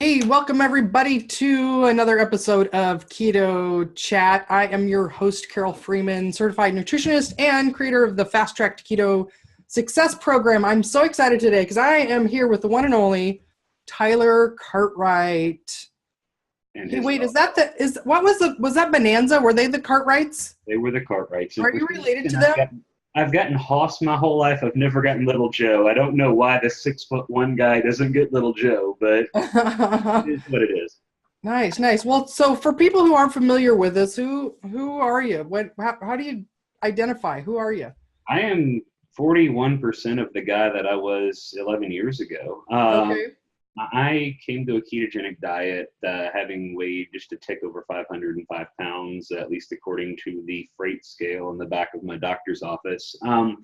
Hey, welcome everybody to another episode of Keto Chat. I am your host, Carol Freeman, certified nutritionist and creator of the Fast Track to Keto Success Program. I'm so excited today because I am here with the one and only Tyler Cartwright. Hey, wait, was that Bonanza? Were they the Cartwrights? They were the Cartwrights. Are you related to them? I've gotten Hoss my whole life. I've never gotten Little Joe. I don't know why the 6'1" guy doesn't get Little Joe, but it is what it is. Nice, nice. Well, so for people who aren't familiar with this, who are you? How do you identify? Who are you? I am 41% of the guy that I was 11 years ago. Okay. I came to a ketogenic diet having weighed just a tick over 505 pounds, at least according to the freight scale in the back of my doctor's office. And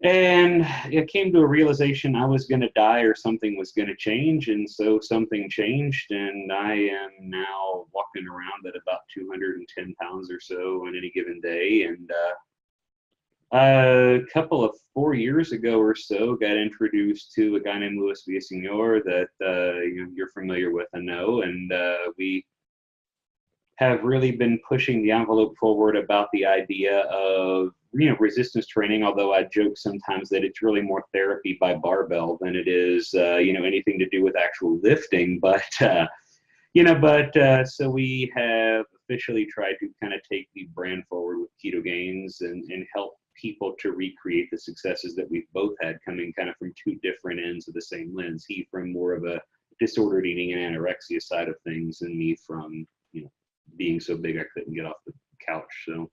it came to a realization I was going to die or something was going to change. And so something changed, and I am now walking around at about 210 pounds or so on any given day. And a couple of 4 years ago or so, got introduced to a guy named Luis Villasenor that you're familiar with, I know, and we have really been pushing the envelope forward about the idea of resistance training. Although I joke sometimes that it's really more therapy by barbell than it is anything to do with actual lifting, but. So we have officially tried to kind of take the brand forward with KetoGains and help people to recreate the successes that we've both had, coming kind of from two different ends of the same lens. He from more of a disordered eating and anorexia side of things, and me from being so big I couldn't get off the couch. So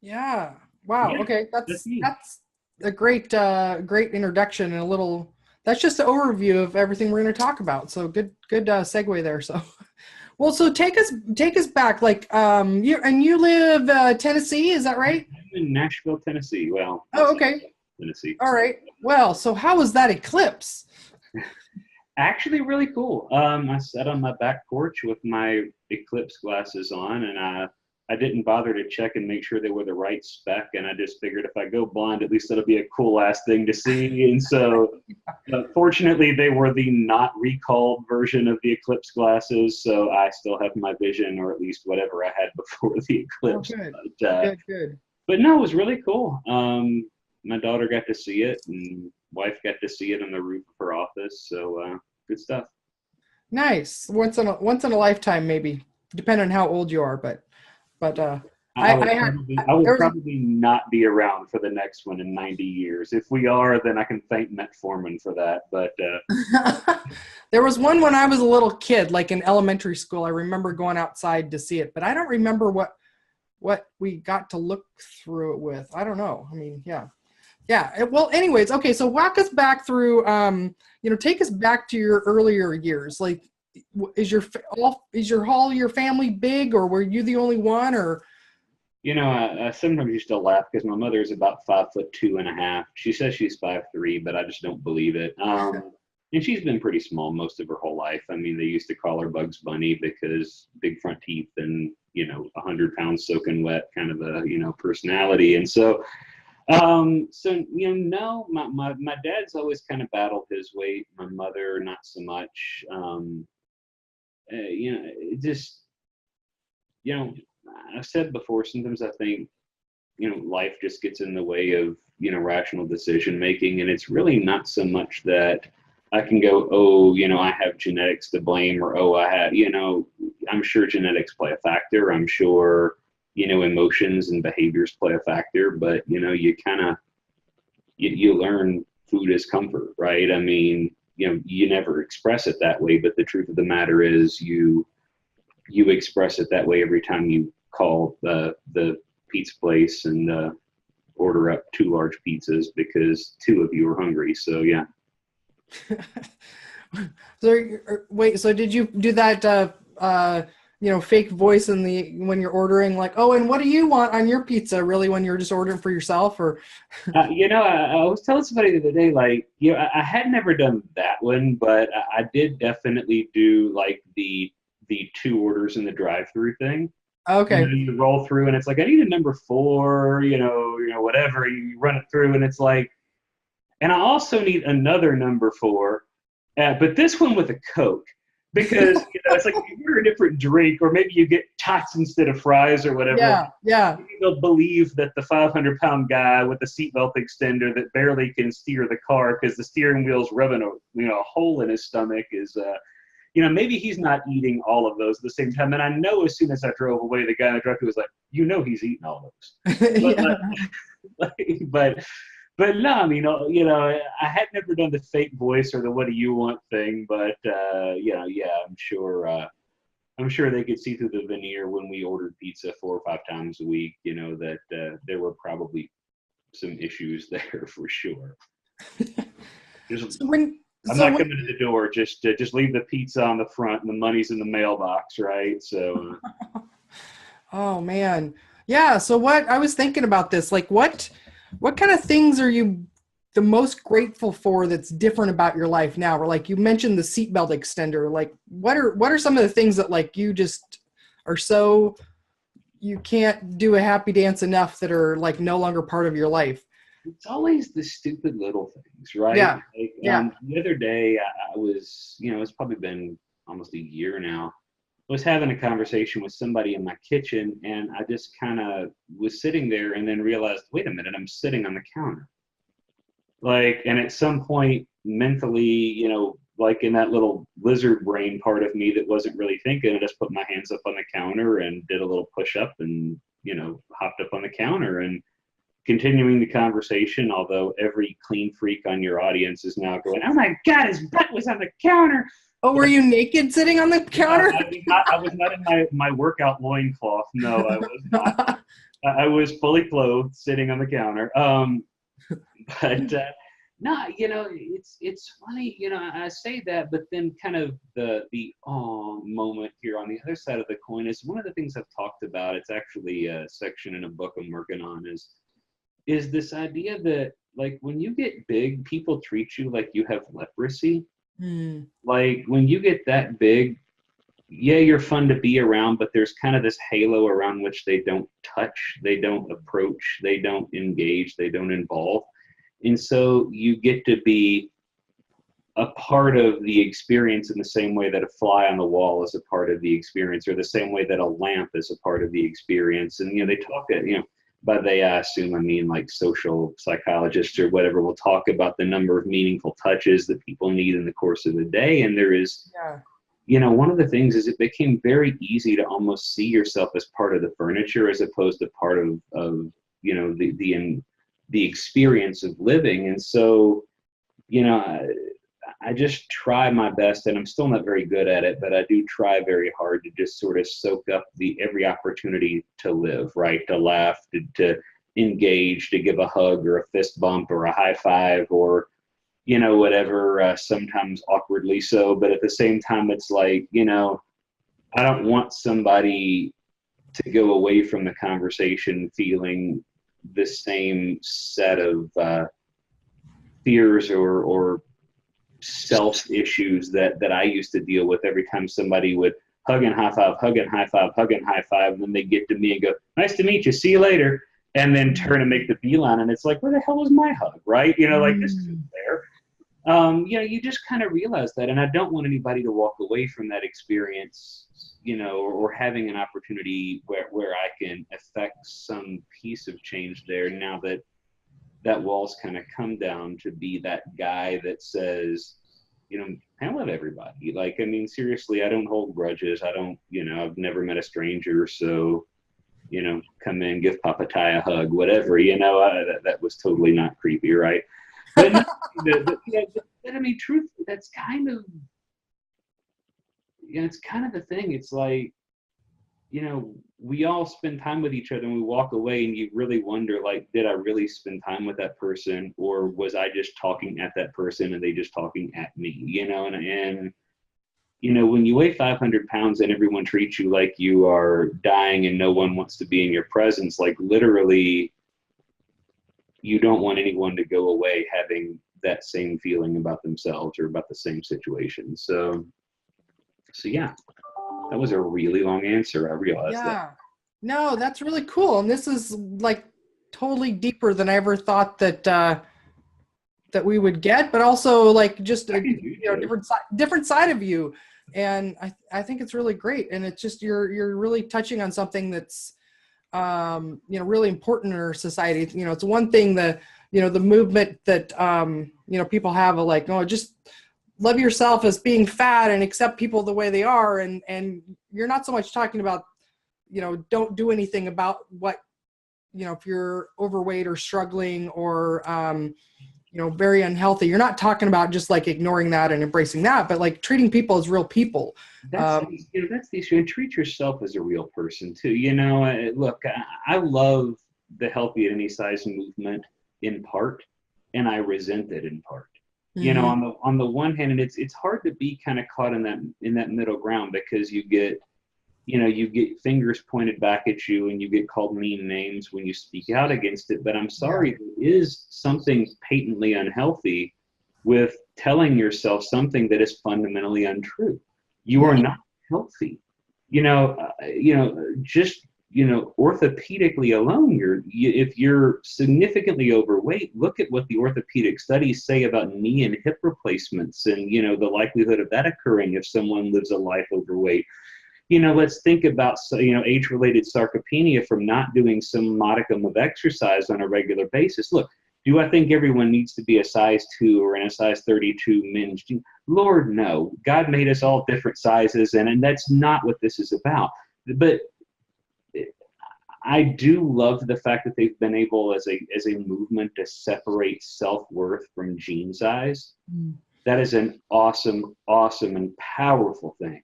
yeah, wow. Yeah, Okay, that's a great introduction and that's just an overview of everything we're going to talk about. So good segue there. So well, so take us back, like you live Tennessee, is that right? I'm in Nashville, Tennessee. Well, okay. Tennessee. All right. Well, so how was that eclipse? Actually, really cool. I sat on my back porch with my eclipse glasses on, and I didn't bother to check and make sure they were the right spec, and I just figured if I go blind, at least it'll be a cool ass thing to see. And so fortunately, they were the not recalled version of the eclipse glasses, so I still have my vision, or at least whatever I had before the eclipse. Oh, good. Good. But no, it was really cool. My daughter got to see it, and wife got to see it on the roof of her office, so good stuff. Nice. Once in a lifetime, maybe, depending on how old you are, but I will probably not be around for the next one in 90 years. If we are, then I can thank Metformin for that. But there was one when I was a little kid, like in elementary school. I remember going outside to see it, but I don't remember what we got to look through it with. I don't know. I mean, yeah. Well, anyways, okay. So walk us back through. Take us back to your earlier years. Like, is your family big, or were you the only one, or? I sometimes used to laugh because my mother is about 5'2.5". She says she's 5'3", but I just don't believe it. And she's been pretty small most of her whole life. I mean, they used to call her Bugs Bunny because big front teeth and 100 pounds soaking wet kind of a personality. And so my dad's always kind of battled his weight. My mother, not so much. I've said before, sometimes I think, life just gets in the way of, rational decision making. And it's really not so much that I can go, I have genetics to blame, or, I'm sure genetics play a factor. I'm sure, emotions and behaviors play a factor, but, you kind of, you learn food is comfort, right? I mean, you never express it that way, but the truth of the matter is you express it that way every time you call the pizza place and order up 2 large pizzas because 2 of you are hungry. So yeah. So did you do that fake voice when you're ordering, like, oh, and what do you want on your pizza, really, when you're just ordering for yourself? Or I was telling somebody the other day, like, I had never done that one, but I did definitely do like the 2 orders in the drive-through thing. Okay. You roll through and it's like, I need a number 4, whatever. You run it through and it's like, and I also need another number 4, but this one with a Coke. because it's like you order a different drink, or maybe you get tots instead of fries or whatever. Yeah, yeah. Maybe they'll believe that the 500-pound guy with the seatbelt extender that barely can steer the car because the steering wheel's rubbing a hole in his stomach is maybe he's not eating all of those at the same time. And I know as soon as I drove away, the guy in the drive-thru was like, he's eating all those. Yeah. But no, I mean, I had never done the fake voice or the "what do you want" thing, but I'm sure they could see through the veneer when we ordered pizza 4 or 5 times a week. That there were probably some issues there for sure. I'm not coming to the door. Just leave the pizza on the front and the money's in the mailbox, right? So. Oh man, yeah. So what I was thinking about this, like what kind of things are you the most grateful for that's different about your life now? Or like you mentioned the seatbelt extender. Like what are some of the things that like you just are so you can't do a happy dance enough that are like no longer part of your life? It's always the stupid little things, right? Yeah. The other day I was, it's probably been almost a year now. I was having a conversation with somebody in my kitchen, and I just kind of was sitting there and then realized, wait a minute, I'm sitting on the counter. And at some point mentally, like in that little lizard brain part of me that wasn't really thinking, I just put my hands up on the counter and did a little push up and, hopped up on the counter and continuing the conversation, although every clean freak on your audience is now going, oh my God, his butt was on the counter. Oh, were you naked sitting on the counter? I was not in my workout loincloth. No, I was not. I was fully clothed sitting on the counter. But no, it's funny, I say that, but then kind of the moment here on the other side of the coin is one of the things I've talked about. It's actually a section in a book I'm working on is this idea that like when you get big, people treat you like you have leprosy. Like when you get that big, yeah, you're fun to be around, but there's kind of this halo around which they don't touch, they don't approach, they don't engage, they don't involve. And so you get to be a part of the experience in the same way that a fly on the wall is a part of the experience, or the same way that a lamp is a part of the experience. And, they talk, by they, I assume, I mean like social psychologists or whatever, will talk about the number of meaningful touches that people need in the course of the day. And there is, one of the things is it became very easy to almost see yourself as part of the furniture as opposed to part of the experience of living. And so, I just try my best, and I'm still not very good at it, but I do try very hard to just sort of soak up every opportunity to live, right? To laugh, to engage, to give a hug or a fist bump or a high five or, whatever, sometimes awkwardly so. But at the same time, it's like, I don't want somebody to go away from the conversation feeling the same set of fears or self issues that I used to deal with every time somebody would hug and high five, hug and high five, hug and high five, and then they get to me and go, nice to meet you, see you later, and then turn and make the beeline, and it's like, where the hell was my hug, right? Like this isn't fair. You just kind of realize that, and I don't want anybody to walk away from that experience, or having an opportunity where I can affect some piece of change there now that wall's kind of come down to be that guy that says, I love everybody. Like, I mean, seriously, I don't hold grudges. I don't, I've never met a stranger. So, come in, give Papa Ty a hug, whatever, that was totally not creepy. Right. But I mean, truth, that's kind of, it's kind of the thing. It's like, we all spend time with each other and we walk away and you really wonder, like, did I really spend time with that person, or was I just talking at that person and they just talking at me, and when you weigh 500 pounds and everyone treats you like you are dying and no one wants to be in your presence, like literally you don't want anyone to go away having that same feeling about themselves or about the same situation. So yeah. That was a really long answer. I realized that. No, that's really cool. And this is like totally deeper than I ever thought that we would get, but also like just a different side of you And I think it's really great. And it's just, you're really touching on something that's, really important in our society. It's one thing, the movement that, people have, like, oh, just love yourself as being fat and accept people the way they are. And you're not so much talking about, don't do anything about what, if you're overweight or struggling or, very unhealthy. You're not talking about just like ignoring that and embracing that, but like treating people as real people. That's that's the issue. And treat yourself as a real person too. Look, I love the healthy at any size movement in part, and I resent it in part. Mm-hmm. On the one hand, and it's hard to be kind of caught in that middle ground, because you get fingers pointed back at you and you get called mean names when you speak out against it. But I'm sorry, there is something patently unhealthy with telling yourself something that is fundamentally untrue. You are not healthy. Just orthopedically alone, if you're significantly overweight, look at what the orthopedic studies say about knee and hip replacements, and the likelihood of that occurring if someone lives a life overweight. Let's think about, age-related sarcopenia from not doing some modicum of exercise on a regular basis. Look, do I think everyone needs to be a size 2 or in a size 32 men's jeans? Lord, no. God made us all different sizes, and that's not what this is about. But I do love the fact that they've been able, as a movement, to separate self-worth from gene size. That is an awesome, awesome, and powerful thing.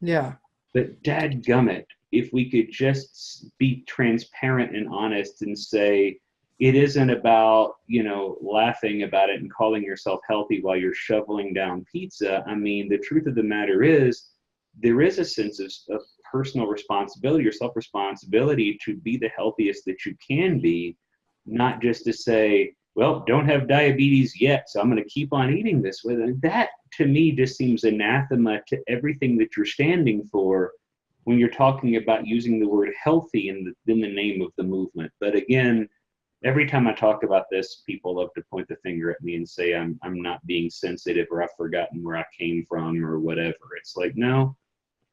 Yeah. But dadgummit, if we could just be transparent and honest and say, it isn't about, laughing about it and calling yourself healthy while you're shoveling down pizza. I mean, the truth of the matter is, there is a sense of personal responsibility or self-responsibility to be the healthiest that you can be, not just to say, well, don't have diabetes yet, so I'm going to keep on eating this way. That, to me, just seems anathema to everything that you're standing for when you're talking about using the word healthy in the name of the movement. But again, every time I talk about this, people love to point the finger at me and say I'm not being sensitive, or I've forgotten where I came from, or whatever. It's like, no,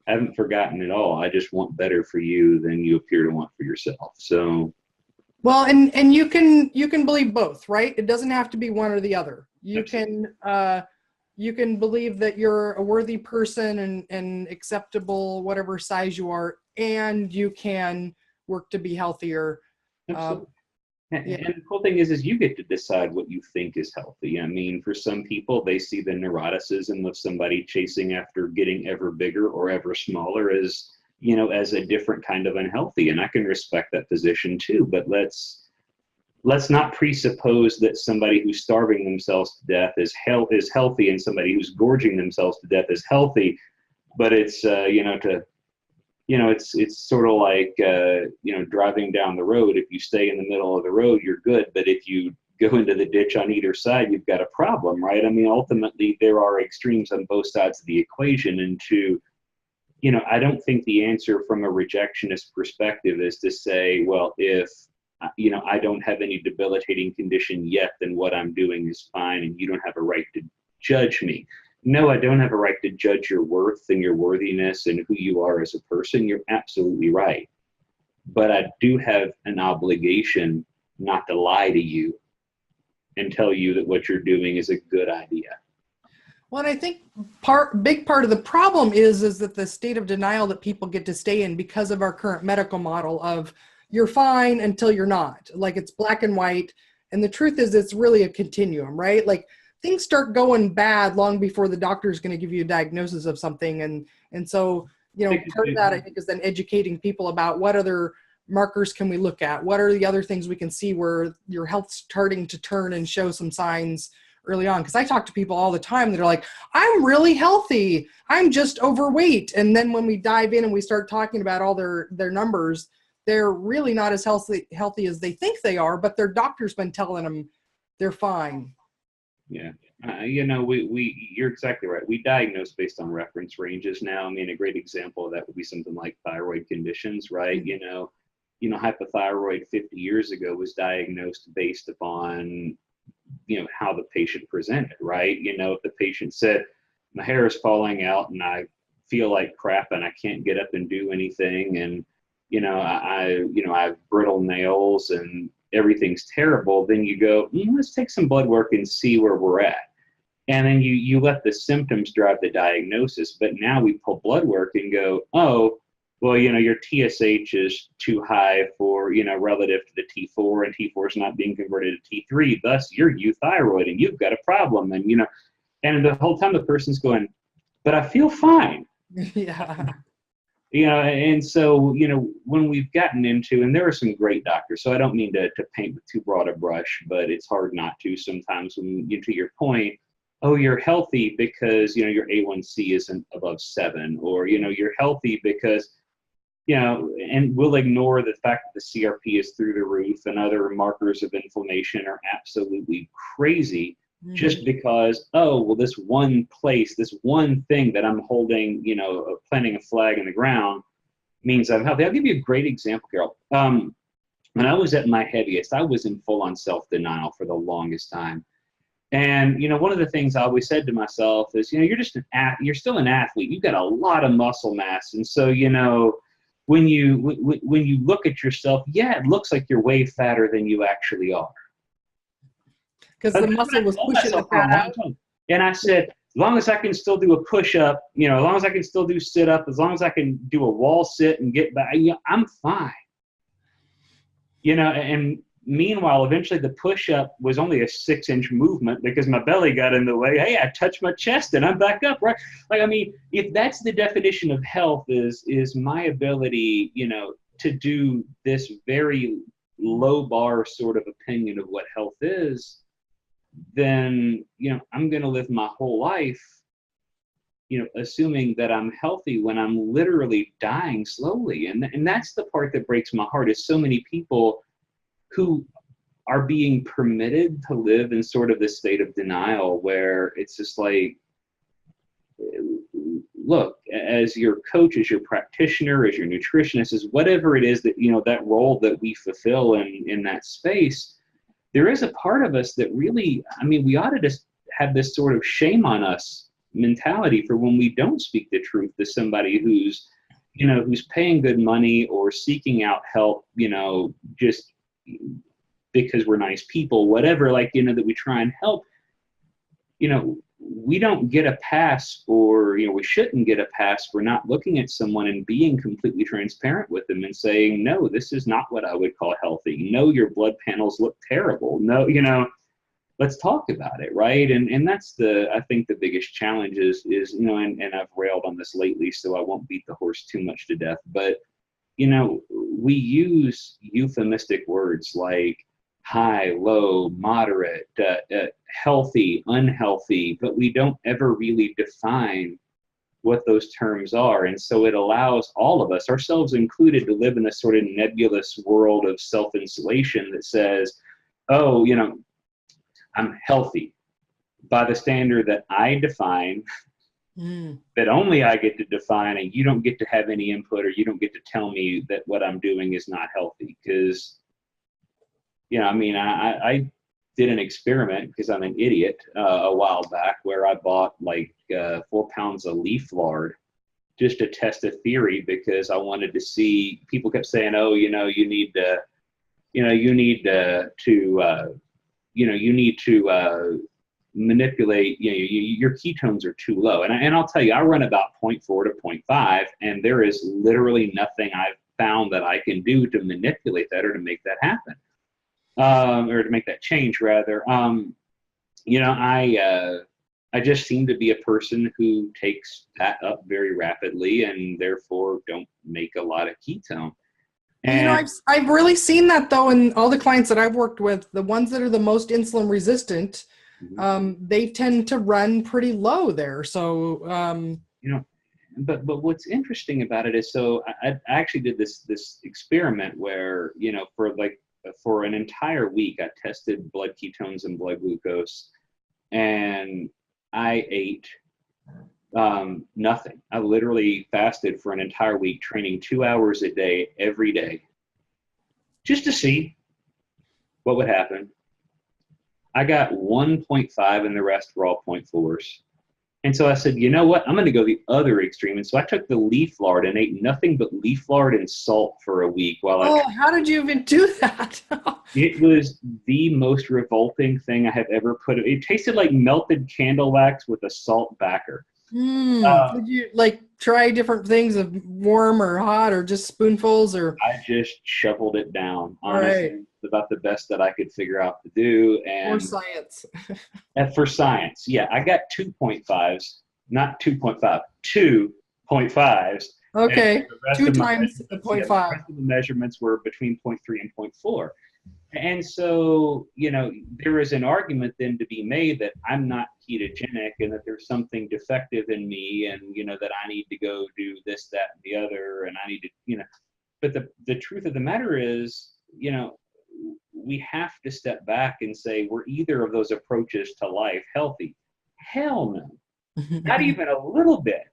I haven't forgotten at all. I just want better for you than you appear to want for yourself. So. Well, and you can believe both, right? It doesn't have to be one or the other. You can believe that you're a worthy person and acceptable, whatever size you are, and you can work to be healthier. Absolutely. And the cool thing is you get to decide what you think is healthy. I mean, for some people, they see the neuroticism of somebody chasing after getting ever bigger or ever smaller as a different kind of unhealthy. And I can respect that position too, but let's not presuppose that somebody who's starving themselves to death is healthy, and somebody who's gorging themselves to death is healthy. But it's, it's sort of like, driving down the road. If you stay in the middle of the road, you're good. But if you go into the ditch on either side, you've got a problem, right? I mean, ultimately, there are extremes on both sides of the equation. And I don't think the answer from a rejectionist perspective is to say, well, if, I don't have any debilitating condition yet, then what I'm doing is fine, and you don't have a right to judge me. No, I don't have a right to judge your worth and your worthiness and who you are as a person. You're absolutely right. But I do have an obligation not to lie to you and tell you that what you're doing is a good idea. Well, and I think big part of the problem is that the state of denial that people get to stay in because of our current medical model of you're fine until you're not. Like, it's black and white. And the truth is, it's really a continuum, right? Like, things start going bad long before the doctor is going to give you a diagnosis of something. And so, part of that, I think, is then educating people about what other markers can we look at? What are the other things we can see where your health's starting to turn and show some signs early on? Because I talk to people all the time that are like, I'm really healthy, I'm just overweight. And then when we dive in and we start talking about all their numbers, they're really not as healthy as they think they are, but their doctor's been telling them they're fine. Yeah. You're exactly right. We diagnose based on reference ranges now. I mean, a great example of that would be something like thyroid conditions, right? Hypothyroid 50 years ago was diagnosed based upon, how the patient presented, right? If the patient said, my hair is falling out and I feel like crap and I can't get up and do anything. And, I have brittle nails and everything's terrible. Then you go, let's take some blood work and see where we're at. And then you let the symptoms drive the diagnosis. But now we pull blood work and go, oh, well, your TSH is too high for, relative to the T4, and T4 is not being converted to T3. Thus, you're euthyroid and you've got a problem. And, and the whole time the person's going, but I feel fine. Yeah. And so, when we've gotten into, and there are some great doctors, so I don't mean to paint with too broad a brush, but it's hard not to sometimes when to your point, oh, you're healthy because, your A1C isn't above 7, or, you're healthy because, and we'll ignore the fact that the CRP is through the roof and other markers of inflammation are absolutely crazy. Just because, oh, well, this one place, this one thing that I'm holding, planting a flag in the ground means I'm healthy. I'll give you a great example, Carol. When I was at my heaviest, I was in full-on self-denial for the longest time. And, one of the things I always said to myself is, you're still an athlete. You've got a lot of muscle mass. And so, when you look at yourself, yeah, it looks like you're way fatter than you actually are. Because the muscle was pushing the fat out. And I said, as long as I can still do a push-up, as long as I can still do sit-up, as long as I can do a wall sit and get back, I'm fine. And meanwhile, eventually the push-up was only a 6-inch movement because my belly got in the way. Hey, I touched my chest and I'm back up, right? If that's the definition of health is my ability, to do this very low bar sort of opinion of what health is, then, I'm going to live my whole life, assuming that I'm healthy when I'm literally dying slowly. And that's the part that breaks my heart, is so many people who are being permitted to live in sort of this state of denial where it's just like, look, as your coach, as your practitioner, as your nutritionist, as whatever it is that, that role that we fulfill in that space, there is a part of us that really, we ought to just have this sort of shame on us mentality for when we don't speak the truth to somebody who's paying good money or seeking out help, just because we're nice people, whatever, that we try and help. We don't get a pass, or, we shouldn't get a pass for not looking at someone and being completely transparent with them and saying, no, this is not what I would call healthy. No, your blood panels look terrible. No, let's talk about it, right? And that's I think the biggest challenge is, and I've railed on this lately, so I won't beat the horse too much to death, but, we use euphemistic words like high, low, moderate, healthy, unhealthy, but we don't ever really define what those terms are. And so it allows all of us, ourselves included, to live in a sort of nebulous world of self-insulation that says, oh, I'm healthy by the standard that I define, that only I get to define, and you don't get to have any input, or you don't get to tell me that what I'm doing is not healthy. Because, I did an experiment, because I'm an idiot, a while back, where I bought 4 pounds of leaf lard just to test a theory, because I wanted to see, people kept saying, oh, you need to manipulate, your ketones are too low. And I'll tell you, I run about 0.4 to 0.5, and there is literally nothing I've found that I can do to manipulate that or to make that happen. Or to make that change, rather. I just seem to be a person who takes that up very rapidly, and therefore don't make a lot of ketone. And I've really seen that, though, in all the clients that I've worked with. The ones that are the most insulin resistant, they tend to run pretty low there. So, but what's interesting about it is, so I actually did this experiment where, for an entire week, I tested blood ketones and blood glucose, and I ate nothing. I literally fasted for an entire week, training 2 hours a day, every day, just to see what would happen. I got 1.5, and the rest were all 0.4s. And so I said, you know what? I'm going to go the other extreme. And so I took the leaf lard and ate nothing but leaf lard and salt for a week while I. Oh, how did you even do that? It was the most revolting thing I have ever put. It tasted like melted candle wax with a salt backer. Did you like try different things of warm or hot or just spoonfuls or? I just shoveled it down. All right. Honestly, it's about the best that I could figure out to do. More And science. for science, yeah, I got 2.5s, not 2.5, 2.5s. Okay. Two times the Yeah, 0.5. the rest of the measurements were between zero point 0.3 and zero point 0.4. And so, there is an argument then to be made that I'm not ketogenic and that there's something defective in me and, that I need to go do this, that, and the other. And I need to, but the truth of the matter is, we have to step back and say, were either of those approaches to life healthy? Hell no, not even a little bit.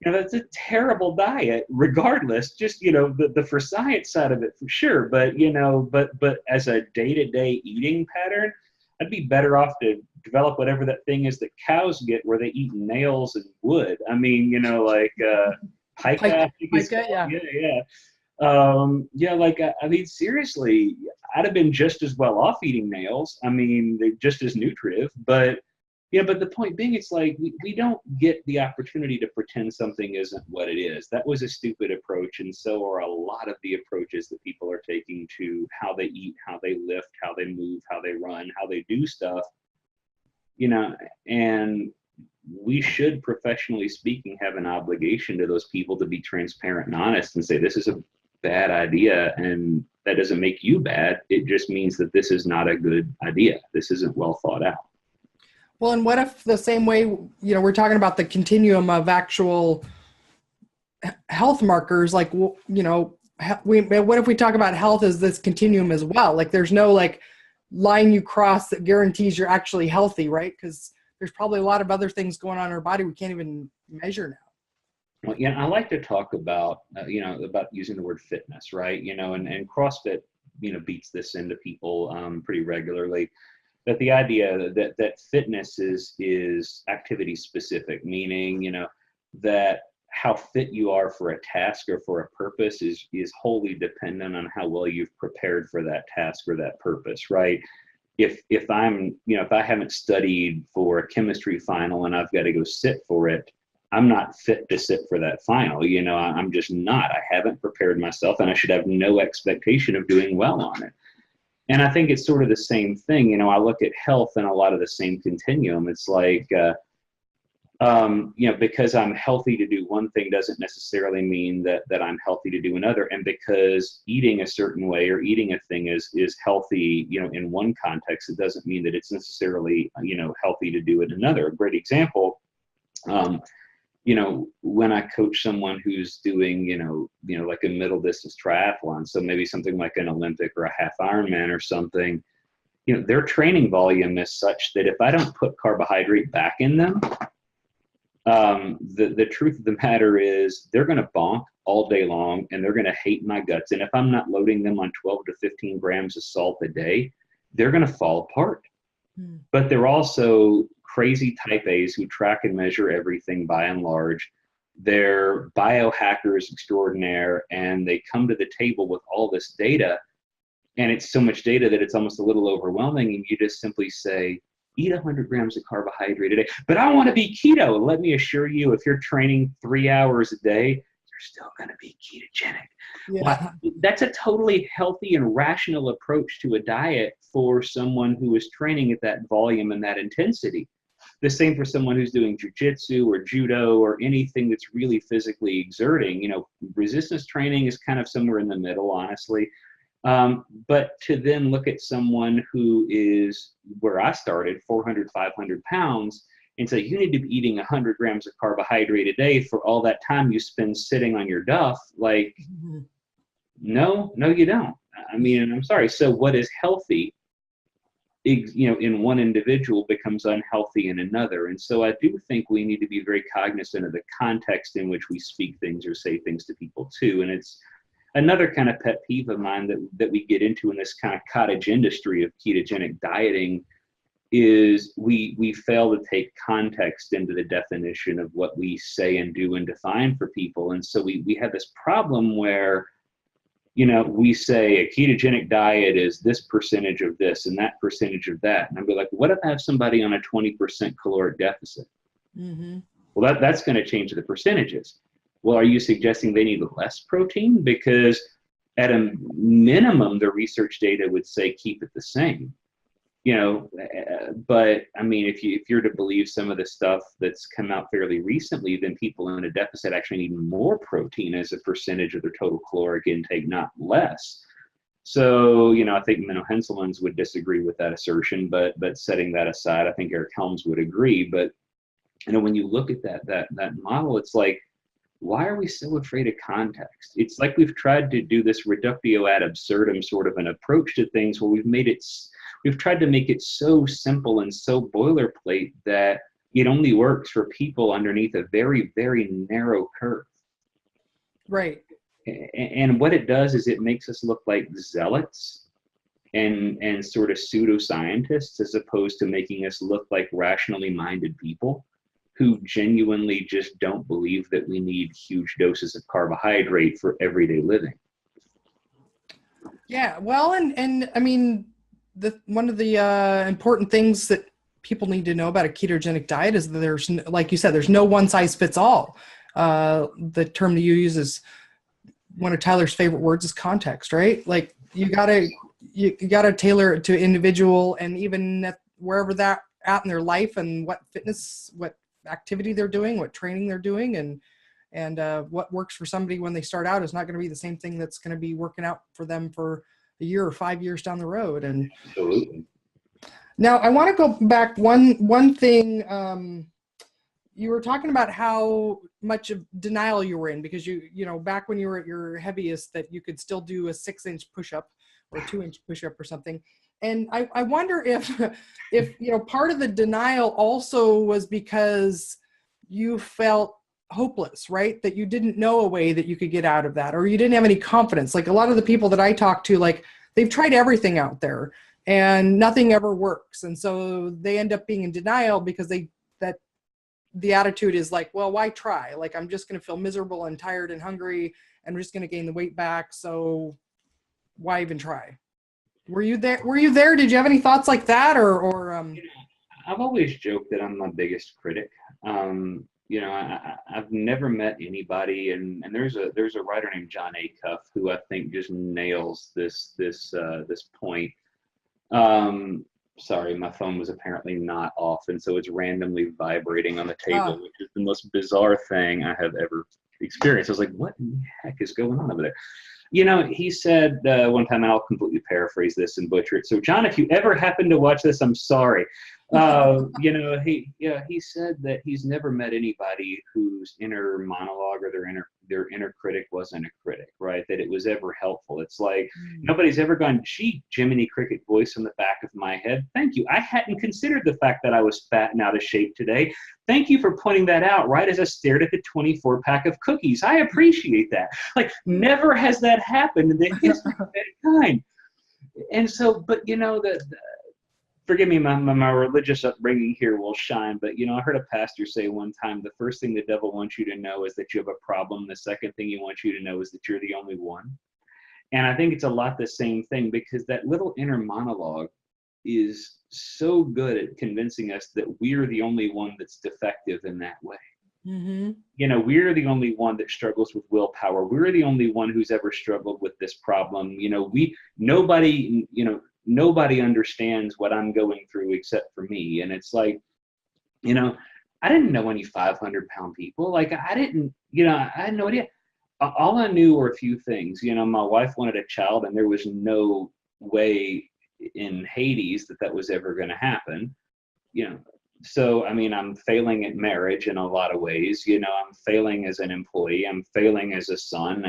That's a terrible diet, regardless. Just the for science side of it for sure. But but as a day-to-day eating pattern, I'd be better off to develop whatever that thing is that cows get, where they eat nails and wood. I mean, like pica. Pica, yeah. I mean, seriously, I'd have been just as well off eating nails. I mean, they're just as nutritive, but the point being, it's like we don't get the opportunity to pretend something isn't what it is. That was a stupid approach, and so are a lot of the approaches that people are taking to how they eat, how they lift, how they move, how they run, how they do stuff. And we should, professionally speaking, have an obligation to those people to be transparent and honest and say, this is a bad idea, and that doesn't make you bad. It just means that this is not a good idea. This isn't well thought out. Well, and what if the same way, we're talking about the continuum of actual health markers, like, what if we talk about health as this continuum as well? Like there's no like line you cross that guarantees you're actually healthy, right? Because there's probably a lot of other things going on in our body we can't even measure now. Well, I like to talk about, about using the word fitness, right? And CrossFit, beats this into people pretty regularly. That the idea that fitness is activity specific, meaning, that how fit you are for a task or for a purpose is wholly dependent on how well you've prepared for that task or that purpose, right? If I'm, if I haven't studied for a chemistry final and I've got to go sit for it, I'm not fit to sit for that final. I'm just not. I haven't prepared myself, and I should have no expectation of doing well on it. And I think it's sort of the same thing. I look at health and a lot of the same continuum. It's like, because I'm healthy to do one thing doesn't necessarily mean that I'm healthy to do another. And because eating a certain way or eating a thing is healthy, in one context, it doesn't mean that it's necessarily, healthy to do it in another. A great example, when I coach someone who's doing, like a middle distance triathlon, so maybe something like an Olympic or a half Ironman or something, their training volume is such that if I don't put carbohydrate back in them, the truth of the matter is they're going to bonk all day long and they're going to hate my guts. And if I'm not loading them on 12 to 15 grams of salt a day, they're going to fall apart. But they're also crazy type A's who track and measure everything by and large. They're biohackers extraordinaire, and they come to the table with all this data, and it's so much data that it's almost a little overwhelming, and you just simply say, eat 100 grams of carbohydrate a day. But I want to be keto. Let me assure you, if you're training 3 hours a day, you're still going to be ketogenic. Yeah. Well, that's a totally healthy and rational approach to a diet for someone who is training at that volume and that intensity. The same for someone who's doing jujitsu or judo or anything that's really physically exerting. Resistance training is kind of somewhere in the middle, honestly. But to then look at someone who is where I started, 400, 500 pounds, and say, you need to be eating 100 grams of carbohydrate a day for all that time you spend sitting on your duff. Like, no, you don't. I mean, I'm sorry. So what is healthy, in one individual becomes unhealthy in another. And so I do think we need to be very cognizant of the context in which we speak things or say things to people too. And it's another kind of pet peeve of mine that we get into in this kind of cottage industry of ketogenic dieting is we fail to take context into the definition of what we say and do and define for people. And so we have this problem where, we say a ketogenic diet is this percentage of this and that percentage of that. And I'd be like, what if I have somebody on a 20% caloric deficit? Mm-hmm. Well, that's going to change the percentages. Well, are you suggesting they need less protein? Because at a minimum, the research data would say keep it the same. But I mean, if you're to believe some of the stuff that's come out fairly recently, then people in a deficit actually need more protein as a percentage of their total caloric intake, not less. So, I think Menno Henselmans would disagree with that assertion, but setting that aside, I think Eric Helms would agree. But, when you look at that model, it's like, why are we so afraid of context? It's like we've tried to do this reductio ad absurdum sort of an approach to things where we've tried to make it so simple and so boilerplate that it only works for people underneath a very, very narrow curve. Right. And what it does is it makes us look like zealots and sort of pseudoscientists, as opposed to making us look like rationally minded people who genuinely just don't believe that we need huge doses of carbohydrate for everyday living. Yeah, well, and I mean, one of the important things that people need to know about a ketogenic diet is that there's, like you said, there's no one size fits all. The term that you use is one of Tyler's favorite words is context, right? Like you gotta tailor it to individual, and even wherever that at in their life and what activity they're doing, what training they're doing, and what works for somebody when they start out is not going to be the same thing that's going to be working out for them for a year or 5 years down the road. And absolutely. Now I want to go back one thing. You were talking about how much of denial you were in, because you back when you were at your heaviest, that you could still do a 6-inch push-up or 2-inch push-up or something. And I wonder if part of the denial also was because you felt hopeless, right? That you didn't know a way that you could get out of that, or you didn't have any confidence. Like a lot of the people that I talk to, like they've tried everything out there and nothing ever works. And so they end up being in denial because the attitude is like, well, why try? Like, I'm just going to feel miserable and tired and hungry, and I'm just going to gain the weight back. So why even try? Were you there? Did you have any thoughts like that? Or I've always joked that I'm my biggest critic. I've never met anybody, and there's a writer named John Acuff who I think just nails this point. Sorry, my phone was apparently not off, and so it's randomly vibrating on the table, which is the most bizarre thing I have ever experienced. I was like, what in the heck is going on over there? He said one time, and I'll completely paraphrase this and butcher it. So, John, if you ever happen to watch this, I'm sorry. He said that he's never met anybody whose inner monologue or their inner critic wasn't a critic, right? That it was ever helpful. It's like nobody's ever gone, gee, Jiminy Cricket voice on the back of my head. Thank you. I hadn't considered the fact that I was fat and out of shape today. Thank you for pointing that out, right as I stared at the 24-pack of cookies. I appreciate that. Like, never has that happened in the history of mankind. And so, but forgive me, my religious upbringing here will shine, but I heard a pastor say one time, the first thing the devil wants you to know is that you have a problem. The second thing he wants you to know is that you're the only one. And I think it's a lot the same thing, because that little inner monologue is so good at convincing us that we're the only one that's defective in that way. Mm-hmm. We're the only one that struggles with willpower. We're the only one who's ever struggled with this problem. Nobody understands what I'm going through except for me. And it's like, I didn't know any 500-pound people. Like, I had no idea. All I knew were a few things. My wife wanted a child, and there was no way in Hades that was ever going to happen. So, I'm failing at marriage in a lot of ways. I'm failing as an employee. I'm failing as a son.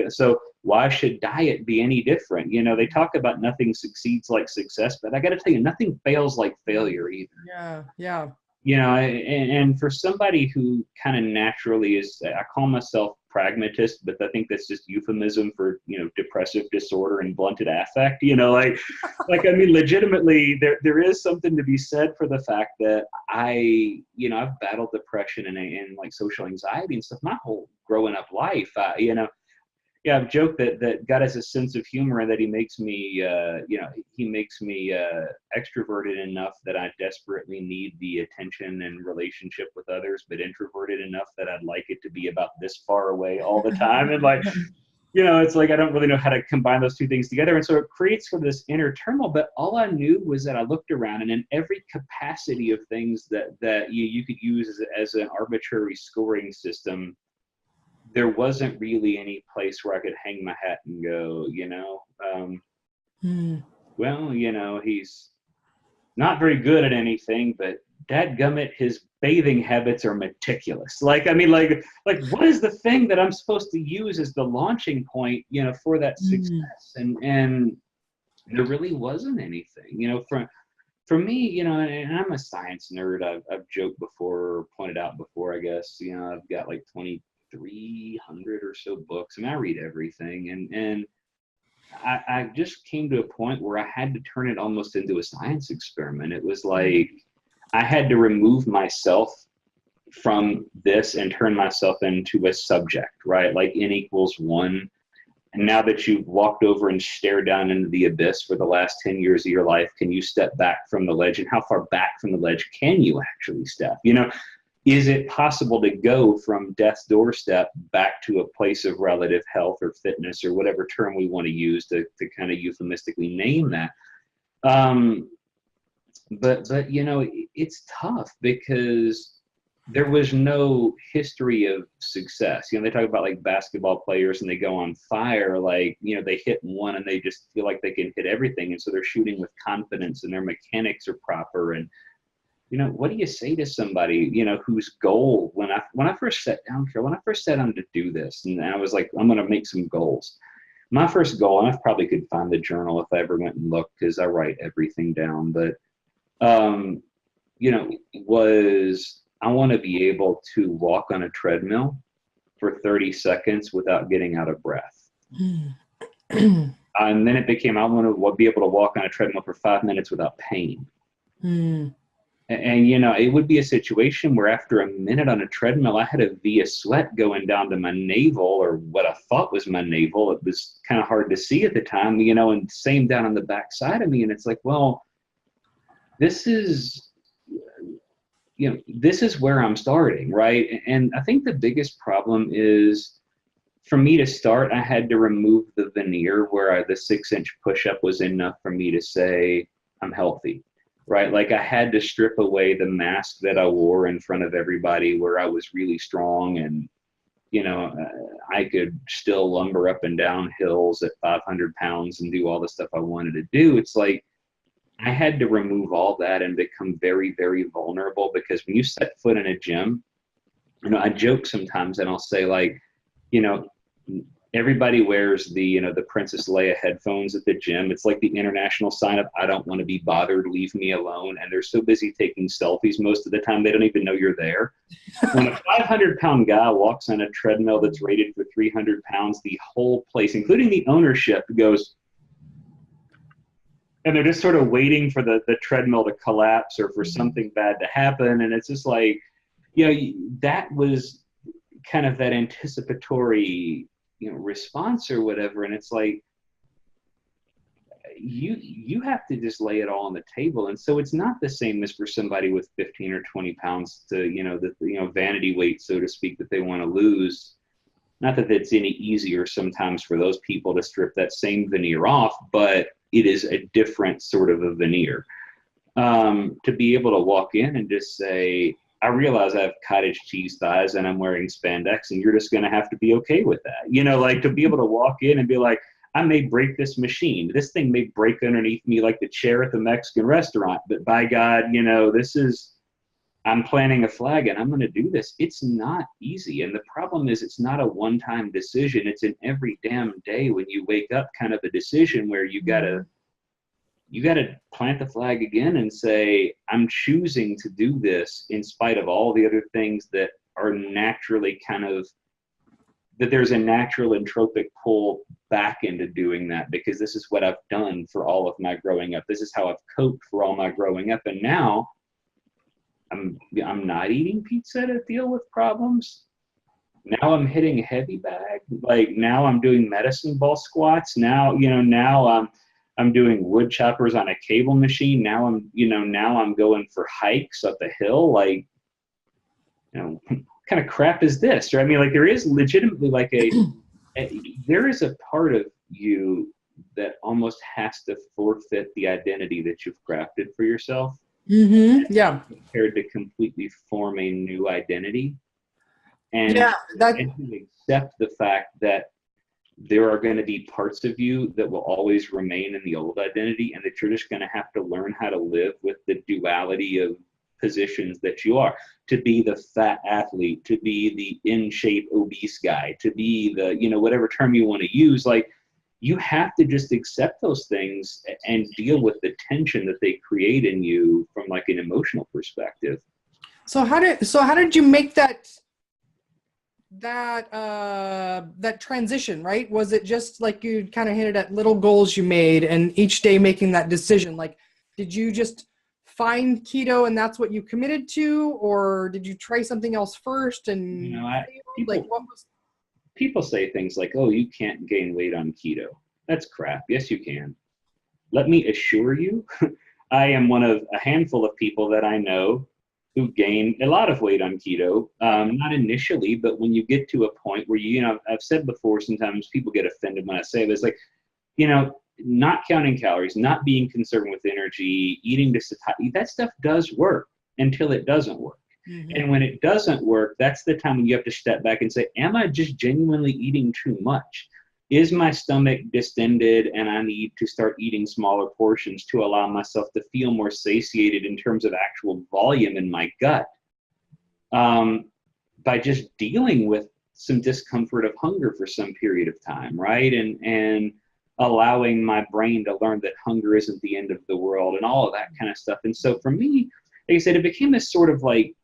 So why should diet be any different? They talk about nothing succeeds like success, but I got to tell you, nothing fails like failure either. Yeah. And for somebody who kind of naturally is, I call myself pragmatist, but I think that's just euphemism for, depressive disorder and blunted affect, like, I mean, legitimately there is something to be said for the fact that I've battled depression and like social anxiety and stuff my whole growing up life. Yeah, I've joked that God has a sense of humor and that he makes me, extroverted enough that I desperately need the attention and relationship with others, but introverted enough that I'd like it to be about this far away all the time. And like, it's like I don't really know how to combine those two things together. And so it creates sort of this inner turmoil. But all I knew was that I looked around, and in every capacity of things that you could use as an arbitrary scoring system, there wasn't really any place where I could hang my hat and go, well, he's not very good at anything, but dadgummit, his bathing habits are meticulous. Like, I mean, like what is the thing that I'm supposed to use as the launching point, for that success? And there really wasn't anything, for me, and I'm a science nerd. I've joked before, pointed out before, I guess, I've got like 2,300 or so books. I mean, I read everything, and I just came to a point where I had to turn it almost into a science experiment. It was like I had to remove myself from this and turn myself into a subject, right? Like N=1. And now that you've walked over and stared down into the abyss for the last 10 years of your life, can you step back from the ledge? And how far back from the ledge can you actually step? Is it possible to go from death's doorstep back to a place of relative health or fitness or whatever term we want to use to kind of euphemistically name that? But it's tough because there was no history of success. They talk about like basketball players and they go on fire, like, they hit one and they just feel like they can hit everything. And so they're shooting with confidence and their mechanics are proper. And what do you say to somebody, whose goal, when I first sat down to do this, and I was like, I'm going to make some goals. My first goal, and I probably could find the journal if I ever went and looked, because I write everything down, but, was I want to be able to walk on a treadmill for 30 seconds without getting out of breath. And then it became, I want to be able to walk on a treadmill for 5 minutes without pain. And, it would be a situation where after a minute on a treadmill, I had a V of sweat going down to my navel, or what I thought was my navel. It was kind of hard to see at the time, and same down on the back side of me. And it's like, well, this is where I'm starting, right? And I think the biggest problem is, for me to start, I had to remove the veneer where the 6-inch push-up was enough for me to say I'm healthy. Right? Like I had to strip away the mask that I wore in front of everybody where I was really strong and, I could still lumber up and down hills at 500 pounds and do all the stuff I wanted to do. It's like I had to remove all that and become very, very vulnerable, because when you set foot in a gym, I joke sometimes and I'll say like, everybody wears the Princess Leia headphones at the gym. It's like the international sign of, I don't want to be bothered, leave me alone. And they're so busy taking selfies most of the time, they don't even know you're there. When a 500-pound guy walks on a treadmill that's rated for 300 pounds, the whole place, including the ownership, goes, and they're just sort of waiting for the treadmill to collapse or for something bad to happen. And it's just like, that was kind of that anticipatory response or whatever. And it's like, you have to just lay it all on the table. And so it's not the same as for somebody with 15 or 20 pounds to, the vanity weight, so to speak, that they want to lose. Not that it's any easier sometimes for those people to strip that same veneer off, but it is a different sort of a veneer. To be able to walk in and just say, I realize I have cottage cheese thighs and I'm wearing spandex, and you're just going to have to be okay with that. Like to be able to walk in and be like, I may break this machine. This thing may break underneath me like the chair at the Mexican restaurant, but by God, I'm planting a flag and I'm going to do this. It's not easy. And the problem is it's not a one-time decision. It's an every damn day when you wake up kind of a decision where you got to plant the flag again and say, I'm choosing to do this in spite of all the other things that are naturally kind of that there's a natural entropic pull back into doing that, because this is what I've done for all of my growing up. This is how I've coped for all my growing up. And now I'm not eating pizza to deal with problems. Now I'm hitting a heavy bag. Like now I'm doing medicine ball squats. Now, now I'm doing wood choppers on a cable machine. Now I'm going for hikes up a hill. Like, what kind of crap is this? Or I mean, like there is legitimately like there is a part of you that almost has to forfeit the identity that you've crafted for yourself. Mm-hmm. Yeah. Compared to completely form a new identity. And, yeah, and to accept the fact that there are going to be parts of you that will always remain in the old identity, and that you're just going to have to learn how to live with the duality of positions that you are. To be the fat athlete, to be the in shape obese guy, to be the, whatever term you want to use, like you have to just accept those things and deal with the tension that they create in you from like an emotional perspective. So how did you make that transition, right? Was it just like you kind of hinted at little goals you made and each day making that decision? Like, did you just find keto and that's what you committed to, or did you try something else first? And people say things like, oh, you can't gain weight on keto. That's crap. Yes, you can. Let me assure you, I am one of a handful of people that I know who gain a lot of weight on keto. Not initially, but when you get to a point where I've said before, sometimes people get offended when I say this, like, not counting calories, not being concerned with energy, eating to satiety, that stuff does work until it doesn't work. Mm-hmm. And when it doesn't work, that's the time when you have to step back and say, am I just genuinely eating too much? Is my stomach distended and I need to start eating smaller portions to allow myself to feel more satiated in terms of actual volume in my gut? By just dealing with some discomfort of hunger for some period of time, right? And allowing my brain to learn that hunger isn't the end of the world and all of that kind of stuff. And so for me, like I said, it became this sort of like,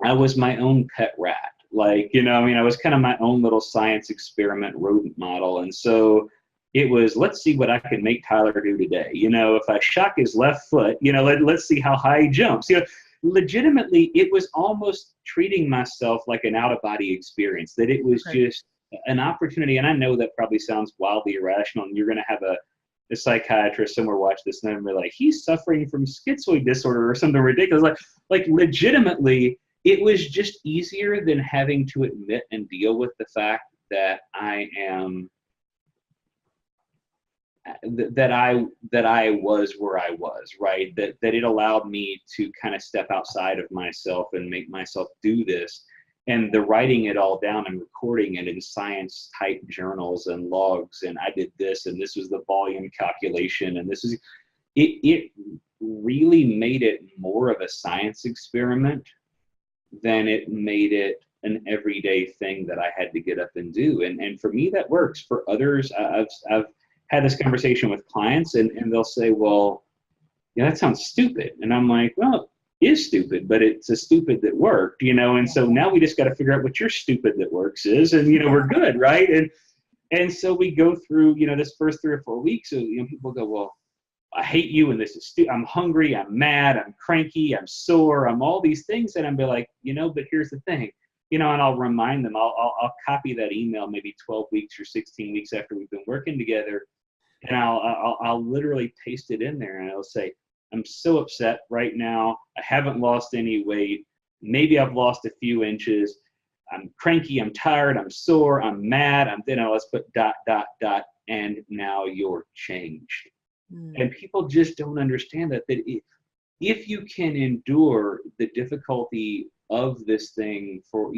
I was my own pet rat. Like, I was kind of my own little science experiment rodent model. And so it was, let's see what I can make Tyler do today. If I shock his left foot, let's see how high he jumps. Legitimately, it was almost treating myself like an out-of-body experience, that it was just an opportunity. And I know that probably sounds wildly irrational, and you're going to have a psychiatrist somewhere watch this and be like, he's suffering from schizoid disorder or something ridiculous. Like legitimately, it was just easier than having to admit and deal with the fact that I was where I was, right? That it allowed me to kind of step outside of myself and make myself do this. And the writing it all down and recording it in science type journals and logs, and I did this, and this was the volume calculation, and this is it really made it more of a science experiment than it made it an everyday thing that I had to get up and do. And for me, that works. For others, I've had this conversation with clients, and they'll say, well, that sounds stupid. And I'm like, well, it is stupid, but it's a stupid that worked, and so now we just got to figure out what your stupid that works is, and, we're good, right? And so we go through, this first 3 or 4 weeks, so, people go, well, I hate you, and this is I'm hungry, I'm mad, I'm cranky, I'm sore, I'm all these things, and I'm be like, but here's the thing, and I'll remind them, I'll copy that email maybe 12 weeks or 16 weeks after we've been working together, and I'll literally paste it in there, and I'll say, I'm so upset right now. I haven't lost any weight. Maybe I've lost a few inches. I'm cranky, I'm tired, I'm sore, I'm mad, let's put ... and now you're changed. And people just don't understand that if you can endure the difficulty of this thing for,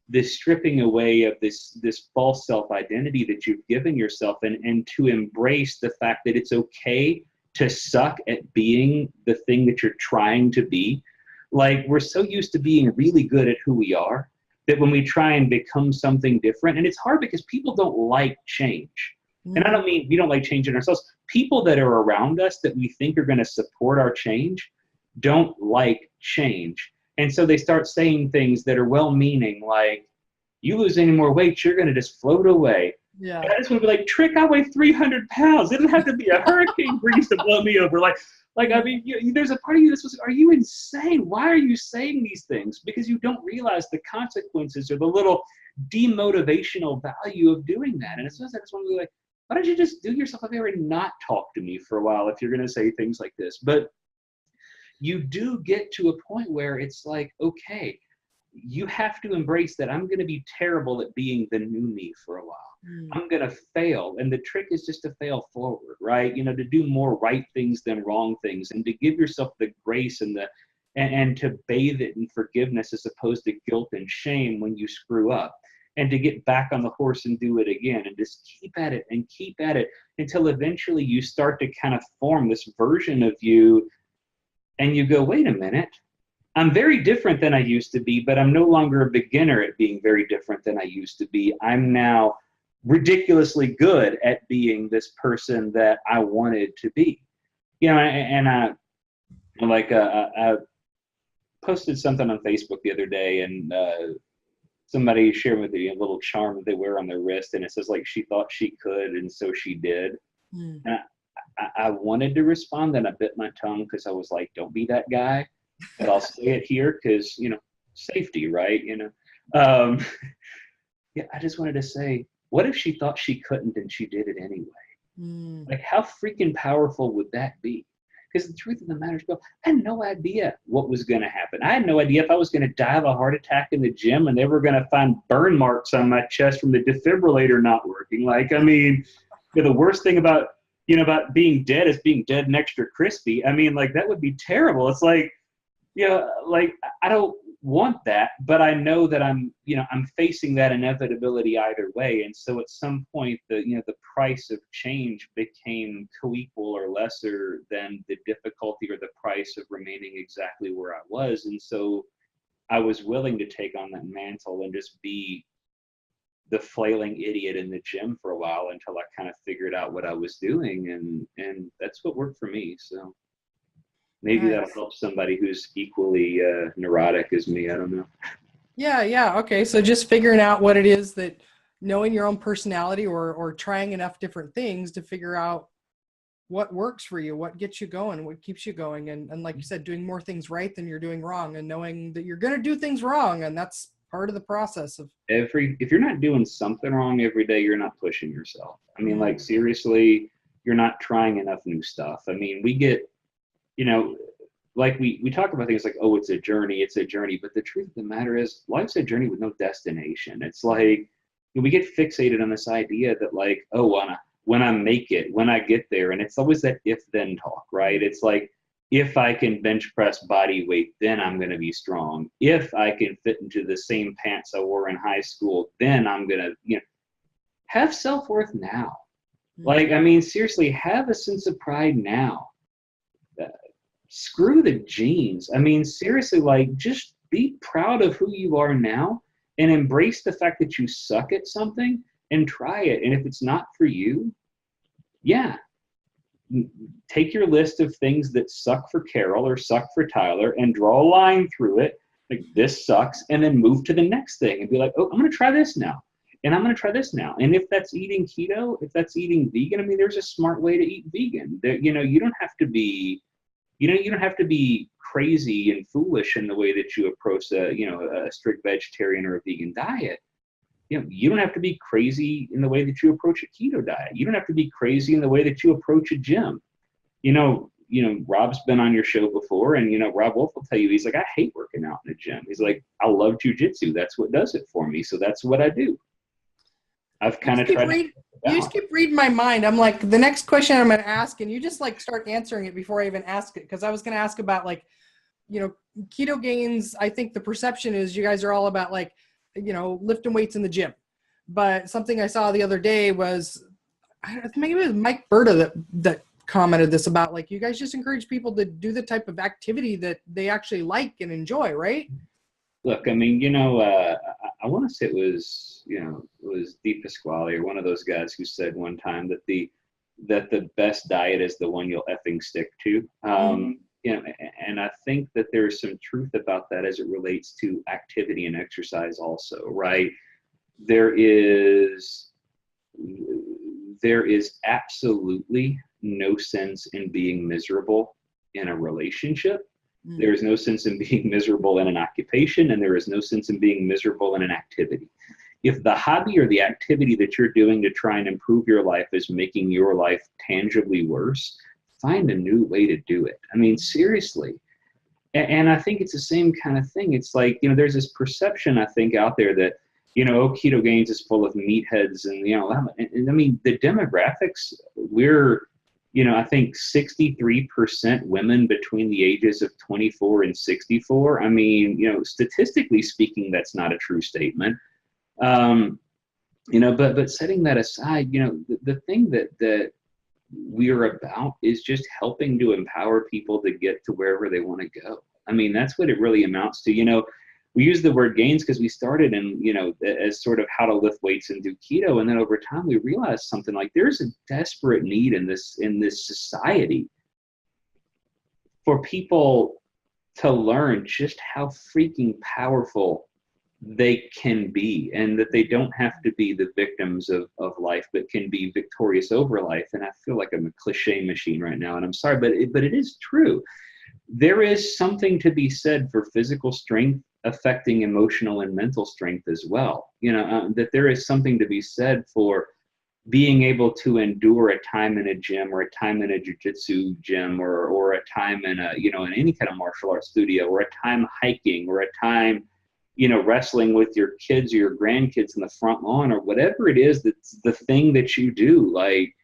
this stripping away of this false self-identity that you've given yourself, and to embrace the fact that it's okay to suck at being the thing that you're trying to be. Like, we're so used to being really good at who we are that when we try and become something different, and it's hard because people don't like change. And I don't mean we don't like change in ourselves. People that are around us that we think are going to support our change don't like change. And so they start saying things that are well-meaning, like, You lose any more weight, you're going to just float away. Yeah. And I just want to be like, Trick, I weigh 300 pounds. It didn't have to be a hurricane breeze to blow me over. I mean, there's a part of you that's supposed to, are you insane? Why are you saying these things? Because you don't realize the consequences or the little demotivational value of doing that. And it's just, I just want to be like, why don't you just do yourself a favor and not talk to me for a while if you're going to say things like this? But you do get to a point where it's like, okay, you have to embrace that I'm going to be terrible at being the new me for a while. I'm going to fail. And the trick is just to fail forward, right? You know, to do more right things than wrong things, and to give yourself the grace and to bathe it in forgiveness as opposed to guilt and shame when you screw up, and to get back on the horse and do it again, and just keep at it until eventually you start to kind of form this version of you, and you go, wait a minute, I'm very different than I used to be, but I'm no longer a beginner at being very different than I used to be. I'm now ridiculously good at being this person that I wanted to be. You know, and I posted something on Facebook the other day, and somebody shared with me a little charm that they wear on their wrist, and it says, like, she thought she could, and so she did. And I wanted to respond, and I bit my tongue because I was like, don't be that guy. But I'll say it here because, you know, safety, right? You know, yeah, I just wanted to say, what if she thought she couldn't and she did it anyway? Like, how freaking powerful would that be? Because the truth of the matter is, I had no idea what was going to happen. I had no idea if I was going to die of a heart attack in the gym and they were going to find burn marks on my chest from the defibrillator not working. Like, I mean, the worst thing about, you know, about being dead is being dead and extra crispy. I mean, like, that would be terrible. It's like, you know, like, I don't want that, but I know that I'm facing that inevitability either way. And so at some point, the price of change became co-equal or lesser than the difficulty or the price of remaining exactly where I was. And so I was willing to take on that mantle and just be the flailing idiot in the gym for a while until I kind of figured out what I was doing. And that's what worked for me. So maybe Nice. that'll help somebody who's equally neurotic as me. I don't know. Yeah. Okay. So just figuring out what it is, that knowing your own personality, or trying enough different things to figure out what works for you, what gets you going, what keeps you going. And like you said, doing more things right than you're doing wrong, and knowing that you're going to do things wrong. And that's part of the process of If you're not doing something wrong every day, you're not pushing yourself. I mean, like, seriously, you're not trying enough new stuff. I mean, we get, you know, like we talk about things like, oh, it's a journey. But the truth of the matter is, life's a journey with no destination. It's like, we get fixated on this idea that, like, oh, when I make it, when I get there, and it's always that if-then talk, right? It's like, if I can bench press body weight, then I'm going to be strong. If I can fit into the same pants I wore in high school, then I'm going to, you know, have self-worth now. Like, I mean, seriously, have a sense of pride now. Screw the genes. I mean, seriously, like, just be proud of who you are now and embrace the fact that you suck at something and try it. And if it's not for you, yeah, take your list of things that suck for Carol or suck for Tyler and draw a line through it. Like, this sucks, and then move to the next thing and be like, oh, I'm going to try this now. And I'm going to try this now. And if that's eating keto, if that's eating vegan, I mean, there's a smart way to eat vegan. You know, you don't have to be crazy and foolish in the way that you approach a strict vegetarian or a vegan diet. You know, you don't have to be crazy in the way that you approach a keto diet. You don't have to be crazy in the way that you approach a gym. You know, Rob's been on your show before, and, you know, Rob Wolf will tell you, he's like, I hate working out in the gym. He's like, I love jujitsu. That's what does it for me. So that's what I do. I've kind of tried to. You just keep reading my mind. I'm like, the next question I'm going to ask, and you just like start answering it before I even ask it. Cause I was going to ask about, like, you know, KetoGains. I think the perception is you guys are all about, like, you know, lifting weights in the gym. But something I saw the other day was, maybe it was Mike Berta that commented this about, like, you guys just encourage people to do the type of activity that they actually like and enjoy, right? Look, I mean, you know, I want to say it was Deep Pasquale or one of those guys who said one time that the best diet is the one you'll effing stick to. You know, and I think that there's some truth about that as it relates to activity and exercise also, right? there is there is absolutely no sense in being miserable in a relationship. There is no sense in being miserable in an occupation, and there is no sense in being miserable in an activity. If the hobby or the activity that you're doing to try and improve your life is making your life tangibly worse, find a new way to do it. I mean, seriously. And I think it's the same kind of thing. It's like, there's this perception, I think, out there that, oh, KetoGains is full of meatheads, and, and I mean, the demographics, we're, I think 63% women between the ages of 24 and 64. I mean, statistically speaking, that's not a true statement. But setting that aside, the thing that we're about is just helping to empower people to get to wherever they want to go. I mean, that's what it really amounts to. We use the word gains because we started in, as sort of how to lift weights and do keto. And then over time, we realized something like there's a desperate need in this society for people to learn just how freaking powerful they can be, and that they don't have to be the victims of life, but can be victorious over life. And I feel like I'm a cliche machine right now, and I'm sorry, but it is true. There is something to be said for physical strength affecting emotional and mental strength as well. That there is something to be said for being able to endure a time in a gym, or a time in a jiu-jitsu gym, or a time in a, in any kind of martial arts studio, or a time hiking, or a time, wrestling with your kids or your grandkids in the front lawn, or whatever it is that's the thing that you do. Like,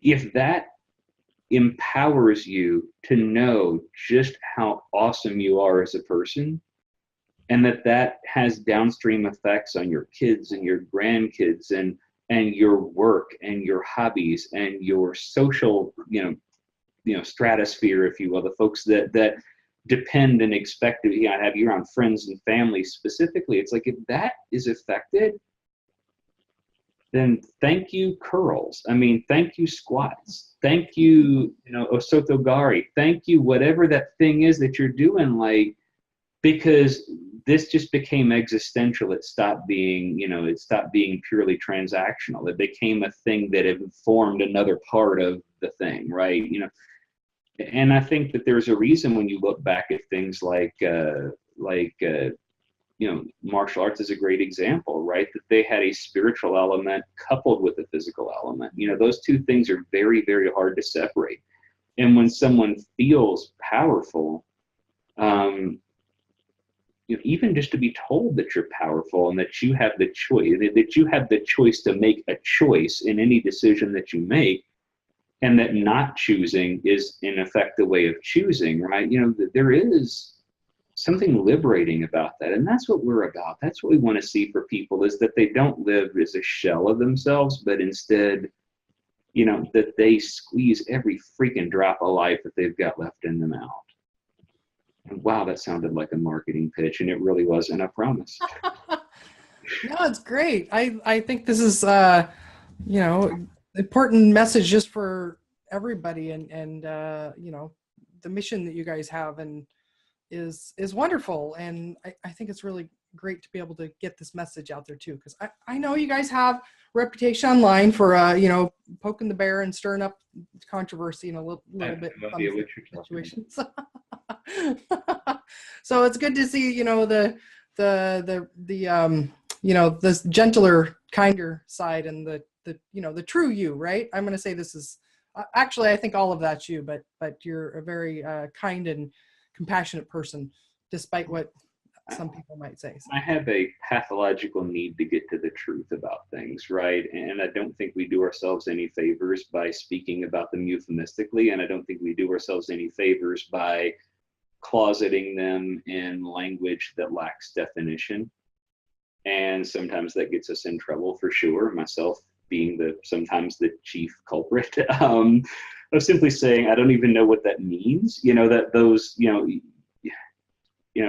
if that empowers you to know just how awesome you are as a person, and that has downstream effects on your kids and your grandkids, and your work and your hobbies and your social, stratosphere, if you will, the folks that depend and expect to have you around, friends and family specifically. It's like, if that is affected, then thank you curls. I mean, thank you squats. Thank you, osotogari. Thank you whatever that thing is that you're doing, like, because this just became existential. It stopped being, it stopped being purely transactional. It became a thing that informed another part of the thing, right? And I think that there's a reason when you look back at things like martial arts is a great example, right? That they had a spiritual element coupled with a physical element. Those two things are very, very hard to separate. And when someone feels powerful, even just to be told that you're powerful and that you have the choice to make a choice in any decision that you make, and that not choosing is in effect a way of choosing, right? There is something liberating about that. And that's what we're about. That's what we want to see for people, is that they don't live as a shell of themselves, but instead, that they squeeze every freaking drop of life that they've got left in them out. And wow, that sounded like a marketing pitch, and it really wasn't, I promise. No, it's great. I think this is, important message just for everybody, and the mission that you guys have and is wonderful. And I think it's really great to be able to get this message out there too, because I know you guys have reputation online for poking the bear and stirring up controversy in a little bit situations. So it's good to see this gentler, kinder side, and the true you, right? I'm going to say this is actually, I think all of that's you, but you're a very kind and compassionate person, despite what some people might say. So. I have a pathological need to get to the truth about things, right? And I don't think we do ourselves any favors by speaking about them euphemistically, and I don't think we do ourselves any favors by closeting them in language that lacks definition. And sometimes that gets us in trouble, for sure, myself being sometimes the chief culprit. Of simply saying, I don't even know what that means. That those,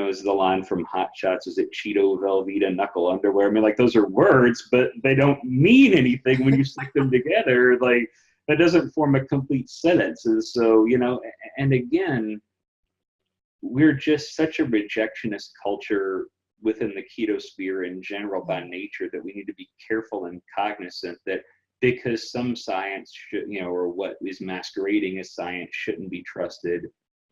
is the line from Hot Shots, is it Cheeto Velveeta knuckle underwear? I mean, like, those are words, but they don't mean anything when you stick them together. Like, that doesn't form a complete sentence. And so, and again, we're just such a rejectionist culture within the keto sphere in general by nature, that we need to be careful and cognizant that because some science should, or what is masquerading as science shouldn't be trusted,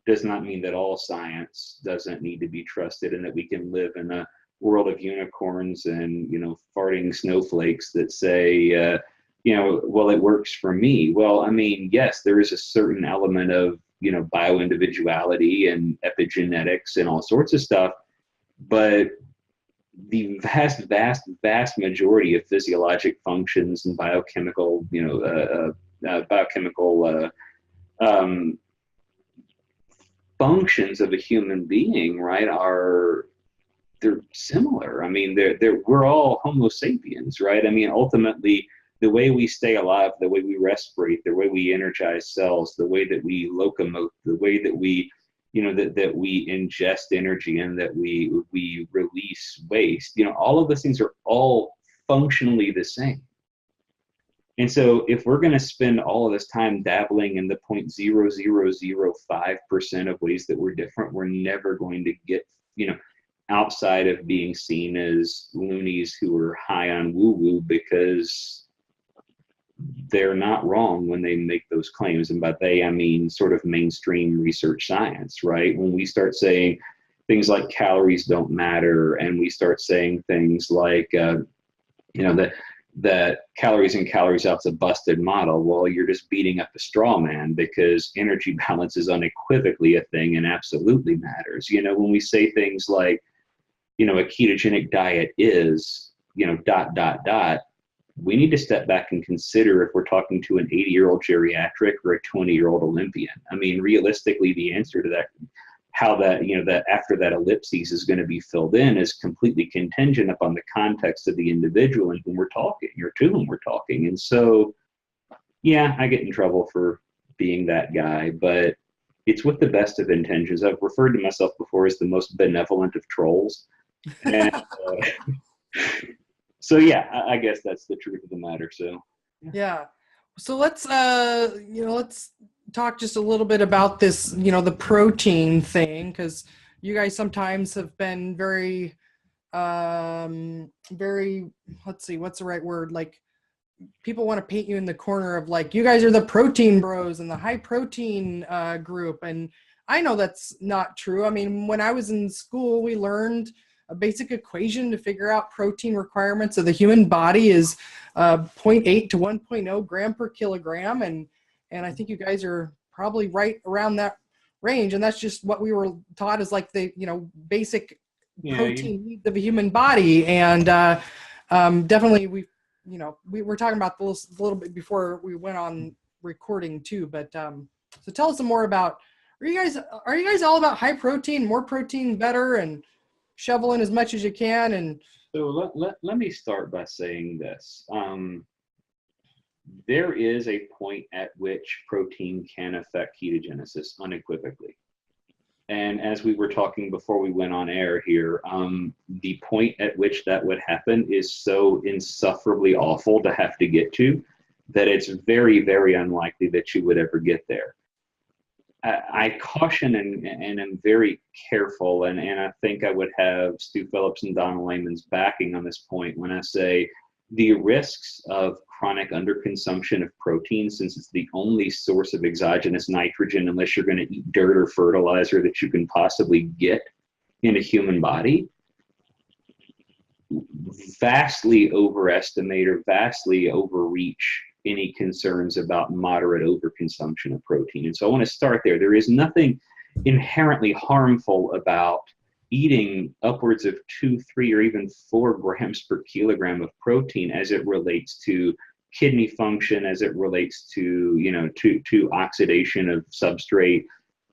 does not mean that all science doesn't need to be trusted, and that we can live in a world of unicorns and, farting snowflakes that say, well, it works for me. Well, I mean, yes, there is a certain element of, bioindividuality and epigenetics and all sorts of stuff, but the vast majority of physiologic functions and biochemical, functions of a human being, right, they're similar. I mean, we're all Homo sapiens, right? I mean, ultimately, the way we stay alive, the way we respirate, the way we energize cells, the way that we locomote, the way that we, that we ingest energy and that we release waste, all of those things are all functionally the same. And so if we're going to spend all of this time dabbling in the 0.0005% of ways that we're different, we're never going to get, outside of being seen as loonies who are high on woo-woo, because they're not wrong when they make those claims. And by they, I mean sort of mainstream research science, right? When we start saying things like calories don't matter, and we start saying things like, that calories in, calories out's a busted model. Well, you're just beating up a straw man, because energy balance is unequivocally a thing and absolutely matters. When we say things like, a ketogenic diet is, ... we need to step back and consider if we're talking to an 80-year-old geriatric or a 20-year-old Olympian. I mean, realistically, the answer to that, how that, that after that ellipses is going to be filled in, is completely contingent upon the context of the individual and whom we're talking, or to whom we're talking. And so, yeah, I get in trouble for being that guy, but it's with the best of intentions. I've referred to myself before as the most benevolent of trolls. And, so yeah, I guess that's the truth of the matter. So yeah. So let's let's talk just a little bit about this, the protein thing, because you guys sometimes have been very let's see, what's the right word? Like, people want to paint you in the corner of like, you guys are the protein bros and the high protein group. And I know that's not true. I mean, when I was in school, we learned a basic equation to figure out protein requirements of the human body is 0.8 to 1.0 gram per kilogram. And I think you guys are probably right around that range. And that's just what we were taught as like the, basic protein needs of a human body. And definitely we were talking about this a little bit before we went on recording too. But so tell us some more about, are you guys all about high protein, more protein, better, and shovel in as much as you can? And so let me start by saying this. There is a point at which protein can affect ketogenesis unequivocally. And as we were talking before we went on air here, the point at which that would happen is so insufferably awful to have to get to that it's very, very unlikely that you would ever get there. I caution and am very careful, and I think I would have Stu Phillips and Donald Layman's backing on this point when I say the risks of chronic underconsumption of protein, since it's the only source of exogenous nitrogen, unless you're going to eat dirt or fertilizer, that you can possibly get in a human body, vastly overestimate or vastly overreach any concerns about moderate overconsumption of protein. And so I want to start there. There is nothing inherently harmful about eating upwards of 2, 3, or even 4 grams per kilogram of protein as it relates to kidney function, as it relates to, to oxidation of substrate.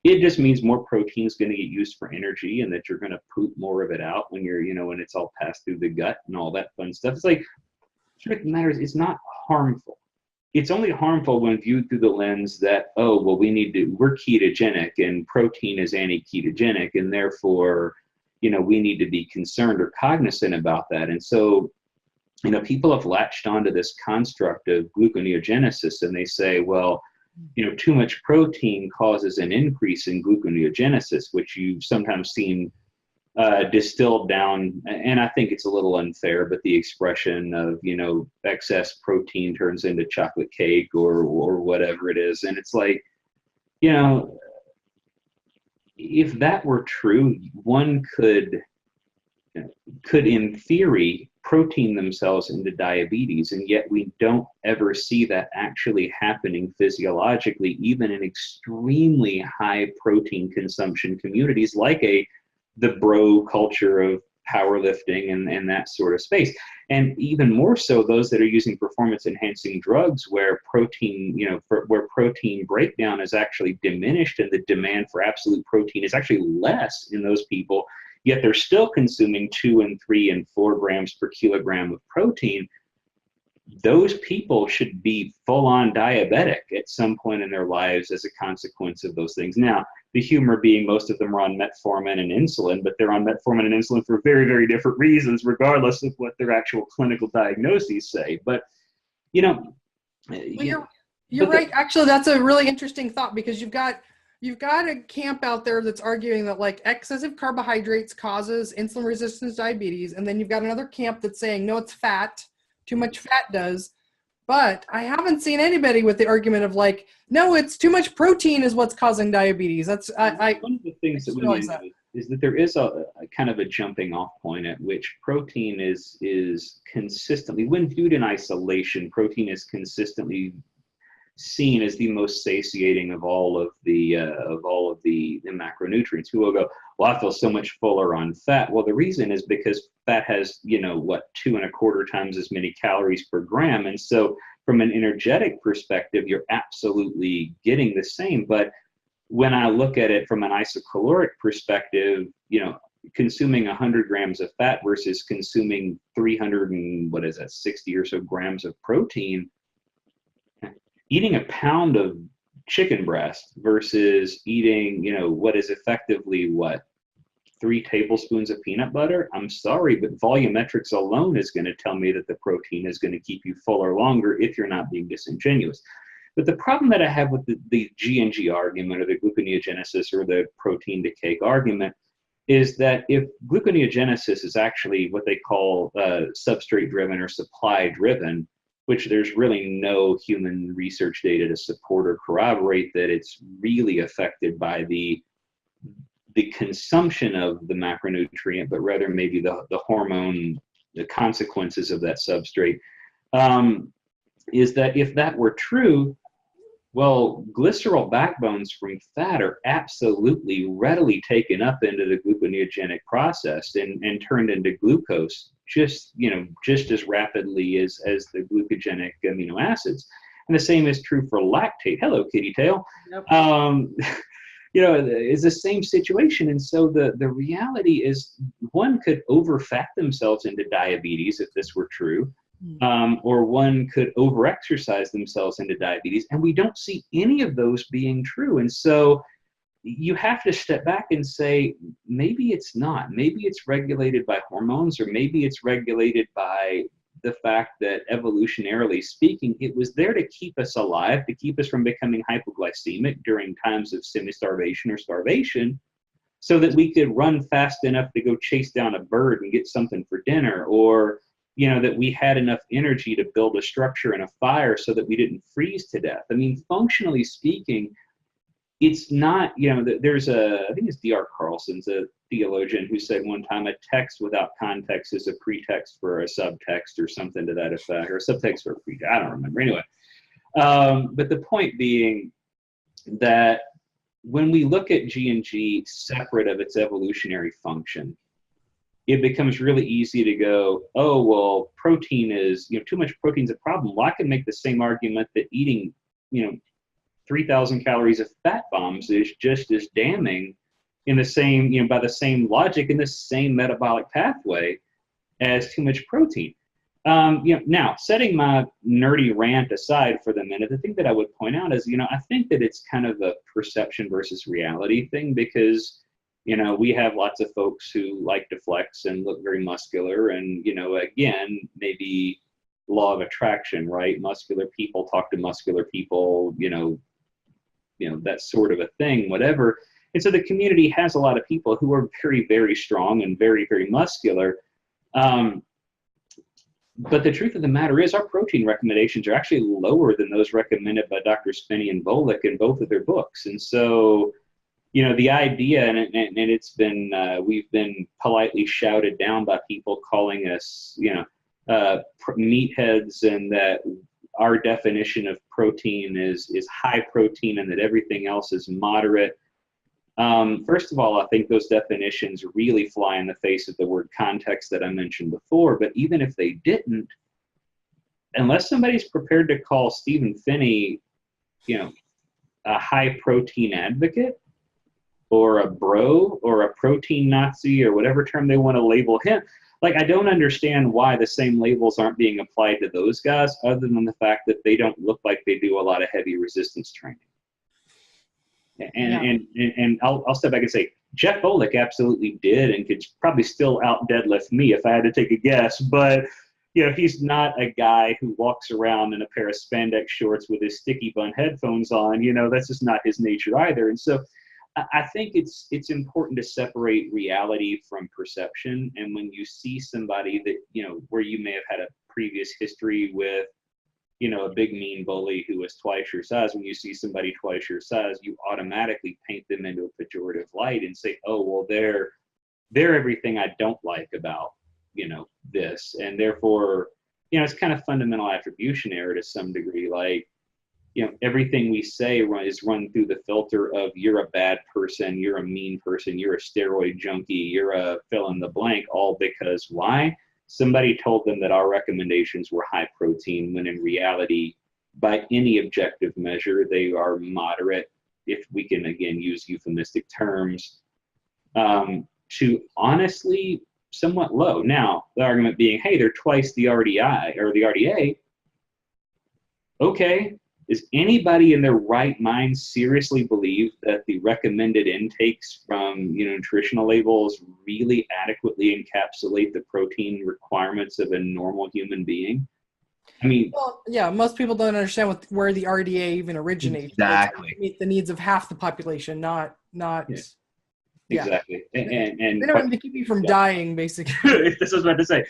It just means more protein is going to get used for energy, and that you're going to poop more of it out when you're, when it's all passed through the gut and all that fun stuff. It's like, the truth of the matter is, it's not harmful. It's only harmful when viewed through the lens that, oh, well, we're ketogenic and protein is anti-ketogenic, and therefore, we need to be concerned or cognizant about that. And so, people have latched onto this construct of gluconeogenesis, and they say, well, too much protein causes an increase in gluconeogenesis, which you've sometimes seen distilled down, and I think it's a little unfair, but the expression of, excess protein turns into chocolate cake or whatever it is. And it's like, you know, if that were true, one could in theory protein themselves into diabetes, and yet we don't ever see that actually happening physiologically, even in extremely high protein consumption communities like the bro culture of powerlifting and that sort of space. And even more so those that are using performance enhancing drugs where protein, where protein breakdown is actually diminished and the demand for absolute protein is actually less in those people, yet they're still consuming 2 and 3 and 4 grams per kilogram of protein. Those people should be full-on diabetic at some point in their lives as a consequence of those things. Now, the humor being most of them are on metformin and insulin, but they're on metformin and insulin for very, very different reasons, regardless of what their actual clinical diagnoses say. But, well, you're right. Actually, that's a really interesting thought, because you've got a camp out there that's arguing that like excessive carbohydrates causes insulin resistance diabetes. And then you've got another camp that's saying, no, it's fat. Too much fat does. But I haven't seen anybody with the argument of like, no, it's too much protein is what's causing diabetes. That's one of the things that we know is that there is a kind of a jumping off point at which protein is consistently, when viewed in isolation, protein is consistently seen as the most satiating of all of the macronutrients. People will go, well, I feel so much fuller on fat. Well, the reason is because fat has 2.25 times as many calories per gram, and so from an energetic perspective, you're absolutely getting the same. But when I look at it from an isocaloric perspective, consuming 100 grams of fat versus consuming 360 or so grams of protein, eating a pound of chicken breast versus eating, what is effectively 3 tablespoons of peanut butter. I'm sorry, but volumetrics alone is going to tell me that the protein is going to keep you fuller longer if you're not being disingenuous. But the problem that I have with the G&G argument, or the gluconeogenesis or the protein to cake argument, is that if gluconeogenesis is actually what they call substrate driven or supply driven, which there's really no human research data to support or corroborate that it's really affected by the consumption of the macronutrient, but rather maybe the hormone, the consequences of that substrate, is that if that were true, well, glycerol backbones from fat are absolutely readily taken up into the gluconeogenic process and turned into glucose just as rapidly as the glucogenic amino acids. And the same is true for lactate. Hello, kitty tail. Yep. It's the same situation. And so the reality is one could overfat themselves into diabetes if this were true. Or one could overexercise themselves into diabetes, and we don't see any of those being true. And so you have to step back and say, maybe it's not. Maybe it's regulated by hormones, or maybe it's regulated by the fact that evolutionarily speaking, it was there to keep us alive, to keep us from becoming hypoglycemic during times of semi-starvation or starvation, so that we could run fast enough to go chase down a bird and get something for dinner, or that we had enough energy to build a structure and a fire so that we didn't freeze to death. I mean, functionally speaking, it's not, there's I think it's D.R. Carlson's a theologian who said one time, a text without context is a pretext for a subtext or something to that effect, or a subtext for a pretext. I don't remember. Anyway, but the point being that when we look at G&G separate of its evolutionary function, it becomes really easy to go, oh, well, protein is, too much protein is a problem. Well, I can make the same argument that eating, 3,000 calories of fat bombs is just as damning in the same, by the same logic, in the same metabolic pathway as too much protein. Now, setting my nerdy rant aside for the minute, the thing that I would point out is, I think that it's kind of a perception versus reality thing, because we have lots of folks who like to flex and look very muscular, and, again, maybe law of attraction, right? Muscular people talk to muscular people, that sort of a thing, whatever. And so the community has a lot of people who are very, very strong and very, very muscular. But the truth of the matter is our protein recommendations are actually lower than those recommended by Dr. Spinney and Volek in both of their books. And so, you know, the idea, and it's been, we've been politely shouted down by people calling us, you know, meatheads, and that our definition of protein is high protein and that everything else is moderate. First of all, I think those definitions really fly in the face of the word context that I mentioned before. But even if they didn't, unless somebody's prepared to call Stephen Phinney, you know, a high protein advocate, or a bro, or a protein Nazi, or whatever term they want to label him, like, I don't understand why the same labels aren't being applied to those guys, other than the fact that they don't look like they do a lot of heavy resistance training. And I'll step back and say, Jeff Volek absolutely did and could probably still out deadlift me if I had to take a guess. But, you know, he's not a guy who walks around in a pair of spandex shorts with his sticky bun headphones on. You know, that's just not his nature either. And so I think it's important to separate reality from perception. And when you see somebody that, you know, where you may have had a previous history with, you know, a big mean bully who was twice your size, when you see somebody twice your size, you automatically paint them into a pejorative light and say, oh, well, they're everything I don't like about, you know, this. And therefore, you know, it's kind of fundamental attribution error to some degree. Like, you know, everything we say is run through the filter of you're a bad person, you're a mean person, you're a steroid junkie, you're a fill in the blank, all because why? Somebody told them that our recommendations were high protein, when in reality, by any objective measure, they are moderate, if we can, again, use euphemistic terms, to honestly somewhat low. Now, the argument being, hey, they're twice the RDI or the RDA. Okay, does anybody in their right mind seriously believe that the recommended intakes from, you know, nutritional labels really adequately encapsulate the protein requirements of a normal human being? I mean, well, yeah, most people don't understand where the RDA even originates. Exactly. To meet the needs of half the population, not. Yeah. Yeah. Exactly. And they don't need to keep you from dying, basically. This is what I was about to say.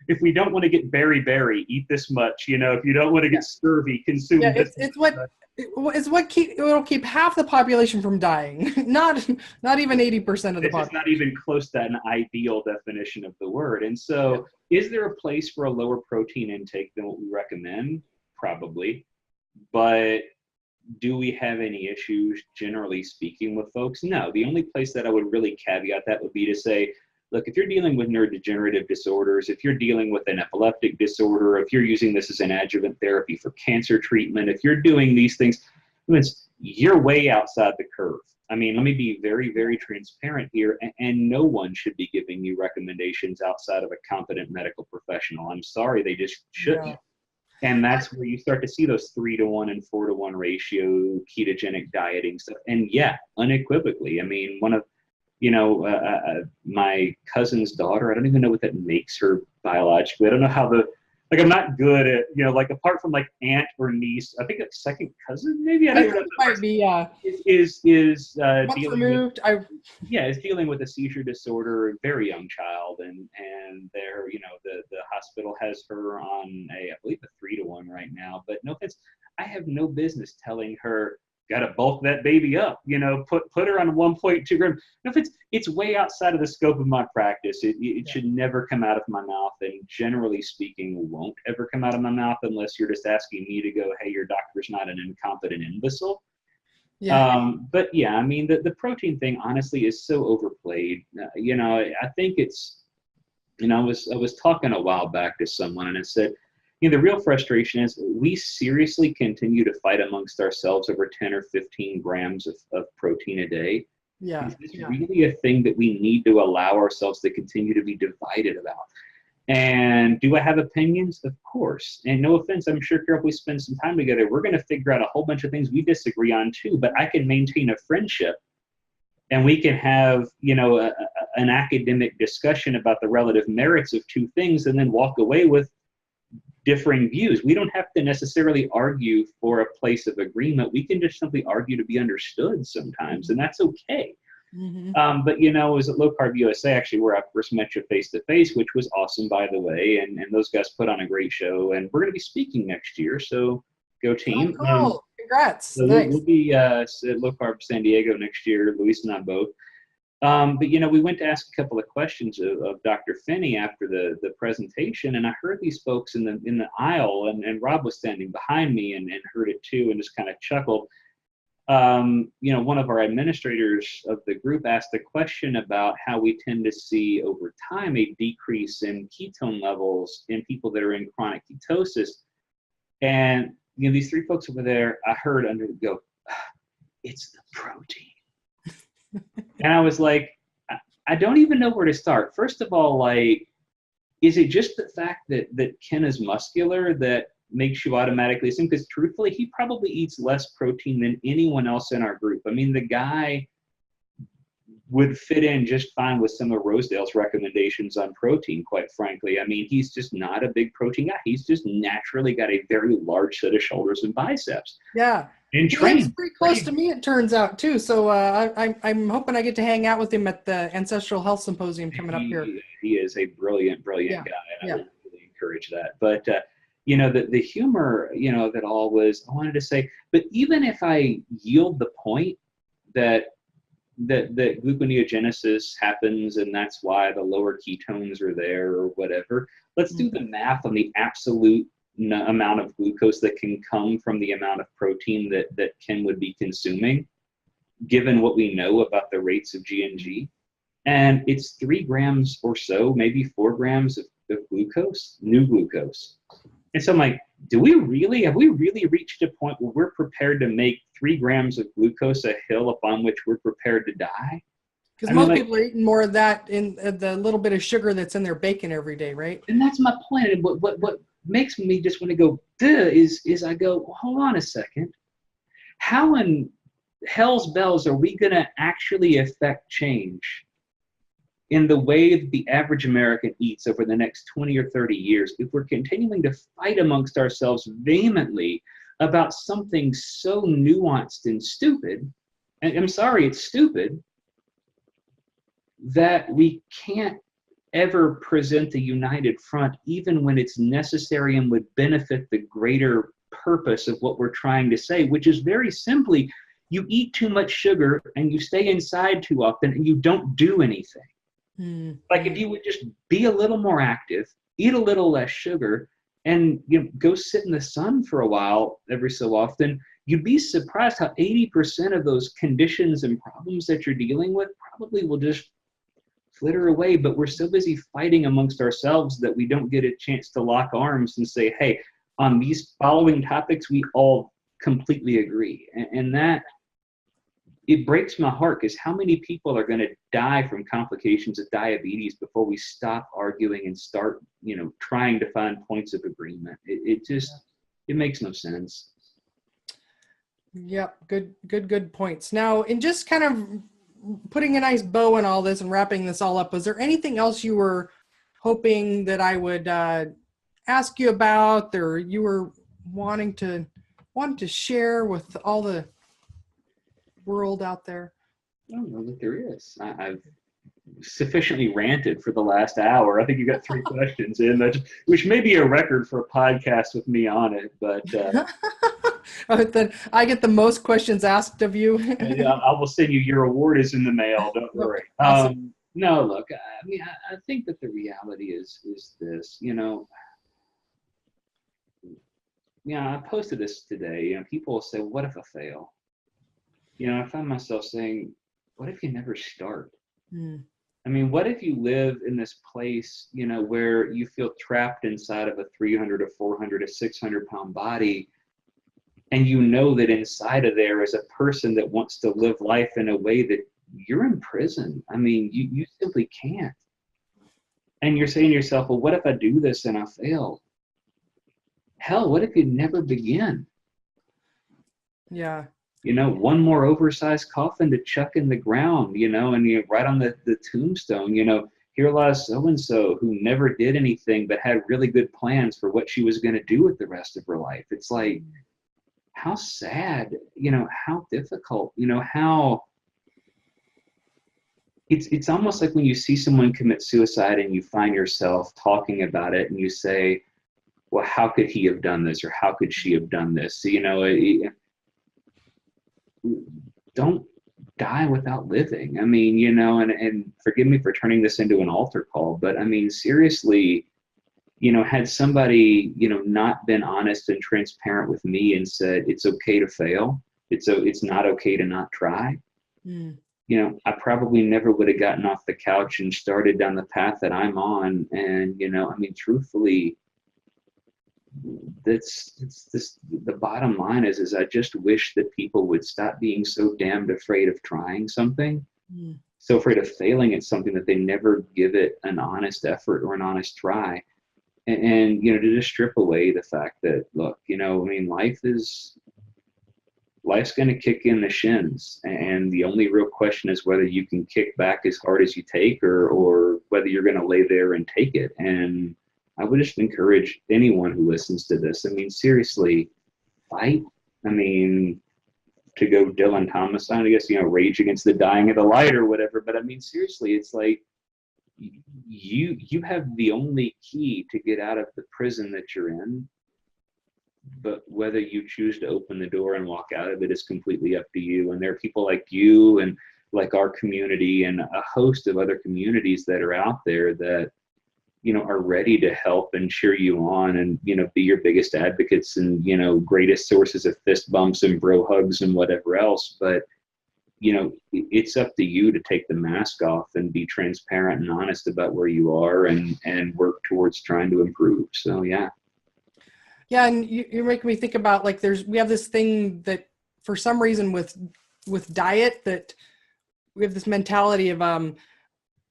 If we don't want to get berry, eat this much. You know, if you don't want to get scurvy, consume this. It'll keep half the population from dying. not even 80% of the population. It's not even close to an ideal definition of the word. And so, is there a place for a lower protein intake than what we recommend? Probably. But do we have any issues, generally speaking, with folks? No. The only place that I would really caveat that would be to say, look, if you're dealing with neurodegenerative disorders, if you're dealing with an epileptic disorder, if you're using this as an adjuvant therapy for cancer treatment, if you're doing these things, you're way outside the curve. I mean, let me be very, very transparent here, and no one should be giving you recommendations outside of a competent medical professional. I'm sorry, they just shouldn't. Yeah. And that's where you start to see those 3-to-1 and 4-to-1 ratio ketogenic dieting stuff. And yeah, unequivocally, I mean, one of, you know, my cousin's daughter, I don't even know what that makes her biologically. I don't know how I'm not good at, you know, like, apart from like aunt or niece, I think a second cousin, maybe. I don't know. Might be, is dealing removed. Is dealing with a seizure disorder, a very young child, and they're, you know, the hospital has her on I believe a 3-to-1 right now. But no offense, I have no business telling her, got to bulk that baby up, you know, put her on 1.2 grams. If it's way outside of the scope of my practice, it should never come out of my mouth, and generally speaking, won't ever come out of my mouth unless you're just asking me to go, hey, your doctor's not an incompetent imbecile. Yeah. But yeah, I mean, the protein thing honestly is so overplayed. You know, I think it's, you know, I was talking a while back to someone, and I said, you know, the real frustration is we seriously continue to fight amongst ourselves over 10 or 15 grams of protein a day. Yeah. Is this really a thing that we need to allow ourselves to continue to be divided about? And do I have opinions? Of course. And no offense, I'm sure, Carol, if we spend some time together, we're going to figure out a whole bunch of things we disagree on too. But I can maintain a friendship, and we can have, you know, an academic discussion about the relative merits of two things, and then walk away with differing views. We don't have to necessarily argue for a place of agreement. We can just simply argue to be understood sometimes, and that's okay. Mm-hmm. But, you know, it was at Low Carb USA, actually, where I first met you face to face, which was awesome, by the way. And those guys put on a great show. And we're going to be speaking next year. So go Oh, team. cool. Congrats. So Nice. we'll be at Low Carb San Diego next year, Luis and I both. But, you know, we went to ask a couple of questions of Dr. Finney after the presentation, and I heard these folks in the aisle, and Rob was standing behind me and heard it too, and just kind of chuckled. You know, one of our administrators of the group asked a question about how we tend to see over time a decrease in ketone levels in people that are in chronic ketosis. And, you know, these three folks over there, I heard under go, it's the protein. And I was like, I don't even know where to start. First of all, like, is it just the fact that Ken is muscular that makes you automatically assume? Because truthfully, he probably eats less protein than anyone else in our group. I mean, the guy would fit in just fine with some of Rosedale's recommendations on protein, quite frankly. I mean, he's just not a big protein guy. He's just naturally got a very large set of shoulders and biceps. Yeah. And He lives pretty close to me, it turns out, too. So I'm hoping I get to hang out with him at the Ancestral Health Symposium coming up here. He is a brilliant guy, and I really encourage that. But, you know, the humor, you know, that all was, I wanted to say, but even if I yield the point that gluconeogenesis happens and that's why the lower ketones are there or whatever, let's do the math on the absolute amount of glucose that can come from the amount of protein that Ken would be consuming, given what we know about the rates of G&G. And it's 3 grams or so, maybe 4 grams of glucose, new glucose. And so I'm like, have we really reached a point where we're prepared to make 3 grams of glucose a hill upon which we're prepared to die? Because most people are eating more of that in the little bit of sugar that's in their bacon every day, right? And that's my point. And what makes me just want to go, duh, is I go, well, hold on a second. How in hell's bells are we going to actually affect change in the way that the average American eats over the next 20 or 30 years if we're continuing to fight amongst ourselves vehemently about something so nuanced and stupid, and I'm sorry, it's stupid, that we can't ever present a united front even when it's necessary and would benefit the greater purpose of what we're trying to say, which is very simply, you eat too much sugar and you stay inside too often and you don't do anything. Like if you would just be a little more active, eat a little less sugar, and go sit in the sun for a while every so often, you'd be surprised how 80% of those conditions and problems that you're dealing with probably will just flitter away. But we're so busy fighting amongst ourselves that we don't get a chance to lock arms and say, hey, on these following topics, we all completely agree. And that, it breaks my heart, because how many people are going to die from complications of diabetes before we stop arguing and start, trying to find points of agreement? It makes no sense. Yep. Good points. Now, in just kind of putting a nice bow in all this and wrapping this all up, was there anything else you were hoping that I would ask you about, or you were wanting to share with all the world out there? I don't know that there is. I've sufficiently ranted for the last hour. I think you got 3 questions in, which may be a record for a podcast with me on it, but then I get the most questions asked of you. I will send you your award is in the mail. Don't worry. Awesome. No, look, I mean, I think that the reality is this, I posted this today. People will say, what if I fail? I find myself saying, what if you never start? I mean, what if you live in this place, where you feel trapped inside of a 300, a 400, a 600 pound body, and that inside of there is a person that wants to live life in a way that you're in prison. I mean, you simply can't. And you're saying to yourself, well, what if I do this and I fail? Hell, what if you never begin? Yeah. One more oversized coffin to chuck in the ground, and you write on the tombstone, here lies so-and-so who never did anything but had really good plans for what she was going to do with the rest of her life. It's like, how sad, how difficult, it's almost like when you see someone commit suicide and you find yourself talking about it and you say, well, how could he have done this, or how could she have done this? So, don't die without living. I mean, and forgive me for turning this into an altar call, but I mean, seriously, had somebody, not been honest and transparent with me and said, it's okay to fail. It's not okay to not try. Mm. I probably never would have gotten off the couch and started down the path that I'm on. And, I mean, truthfully, the bottom line is I just wish that people would stop being so damned afraid of trying something, so afraid of failing at something that they never give it an honest effort or an honest try. And to just strip away the fact that, look, I mean, life's going to kick in the shins, and the only real question is whether you can kick back as hard as you take, or whether you're going to lay there and take it. And I would just encourage anyone who listens to this, I mean, seriously, fight. I mean, to go Dylan Thomas on, I guess, rage against the dying of the light or whatever. But I mean, seriously, it's like you have the only key to get out of the prison that you're in. But whether you choose to open the door and walk out of it is completely up to you. And there are people like you and like our community and a host of other communities that are out there that, are ready to help and cheer you on and, be your biggest advocates and, greatest sources of fist bumps and bro hugs and whatever else. But, it's up to you to take the mask off and be transparent and honest about where you are and work towards trying to improve. So, yeah. Yeah. And you're making me think about, like, we have this thing that for some reason with diet, that we have this mentality of,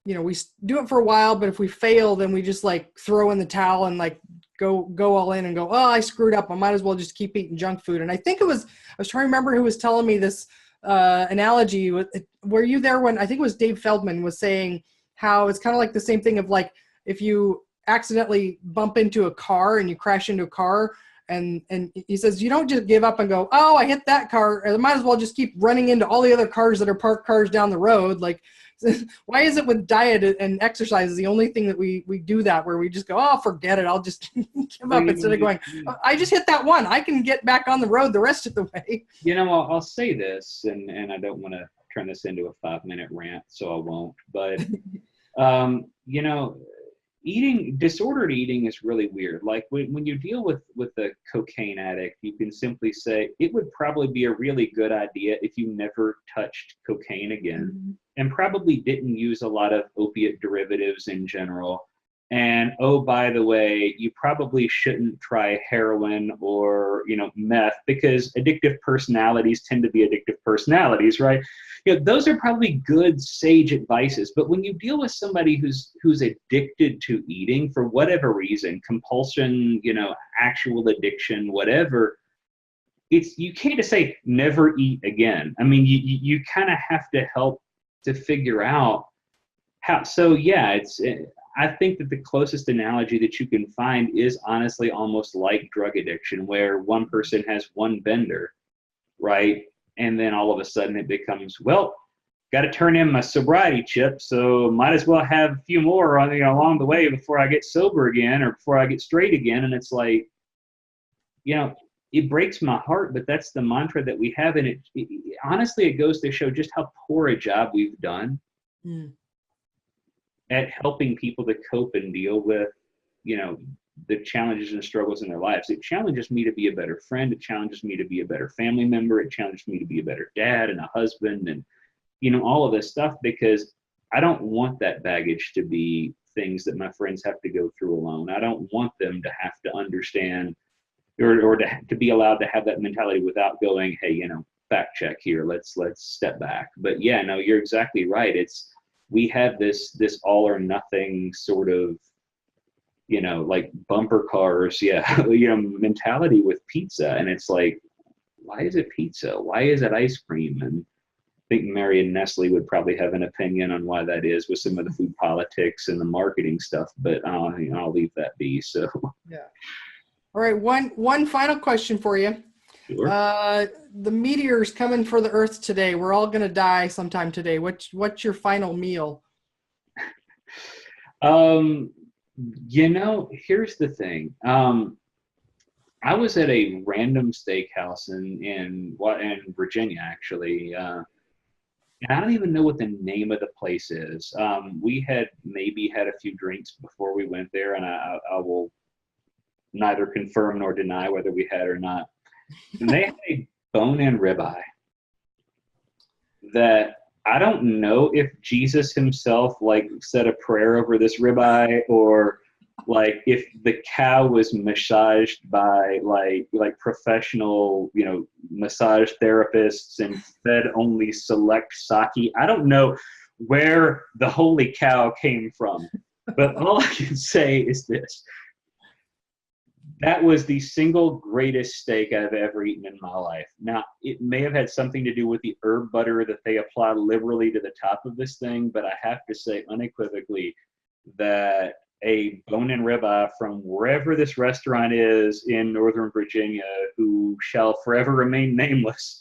we do it for a while, but if we fail, then we just like throw in the towel and like go all in and go, oh, I screwed up, I might as well just keep eating junk food. And I think I was trying to remember who was telling me this analogy. Were you there when, I think it was Dave Feldman was saying how it's kind of like the same thing of, like, if you accidentally bump into a car and you crash into a car, and he says, you don't just give up and go, oh, I hit that car, I might as well just keep running into all the other cars that are parked cars down the road. Like, why is it with diet and exercise is the only thing that we do that, where we just go, oh, forget it, I'll just give up, instead of going, oh, I just hit that one, I can get back on the road the rest of the way. I'll say this, and I don't want to turn this into a 5-minute rant, so I won't. But, disordered eating is really weird. Like when you deal with a cocaine addict, you can simply say it would probably be a really good idea if you never touched cocaine again, and probably didn't use a lot of opiate derivatives in general. And, oh, by the way, you probably shouldn't try heroin or, meth, because addictive personalities tend to be addictive personalities, right? Those are probably good sage advices. But when you deal with somebody who's addicted to eating for whatever reason, compulsion, actual addiction, whatever, you can't just say never eat again. I mean, you kind of have to help to figure out how. So yeah, I think that the closest analogy that you can find is honestly almost like drug addiction, where one person has one bender, right? And then all of a sudden it becomes, well, got to turn in my sobriety chip, so might as well have a few more along the way before I get sober again, or before I get straight again. And it's like, it breaks my heart, but that's the mantra that we have. And it honestly, it goes to show just how poor a job we've done at helping people to cope and deal with, the challenges and struggles in their lives. It challenges me to be a better friend. It challenges me to be a better family member. It challenges me to be a better dad and a husband and, all of this stuff, because I don't want that baggage to be things that my friends have to go through alone. I don't want them to have to understand or to be allowed to have that mentality without going, hey, fact check here. Let's step back. But yeah, no, you're exactly right. We have this all or nothing sort of, like bumper cars, mentality with pizza. And it's like, why is it pizza? Why is it ice cream? And I think Mary and Nestle would probably have an opinion on why that is with some of the food politics and the marketing stuff, but I'll leave that be. So yeah. All right. One final question for you. Sure. The meteor's coming for the Earth today. We're all gonna die sometime today. What's your final meal? Um, here's the thing. I was at a random steakhouse in Virginia, actually. And I don't even know what the name of the place is. We had maybe had a few drinks before we went there, and I will neither confirm nor deny whether we had or not. And they had a bone-in ribeye that I don't know if Jesus himself like said a prayer over this ribeye, or like if the cow was massaged by like professional massage therapists and fed only select sake. I don't know where the holy cow came from, but all I can say is this: that was the single greatest steak I've ever eaten in my life. Now, it may have had something to do with the herb butter that they apply liberally to the top of this thing, but I have to say unequivocally that a bone-in ribeye from wherever this restaurant is in Northern Virginia, who shall forever remain nameless,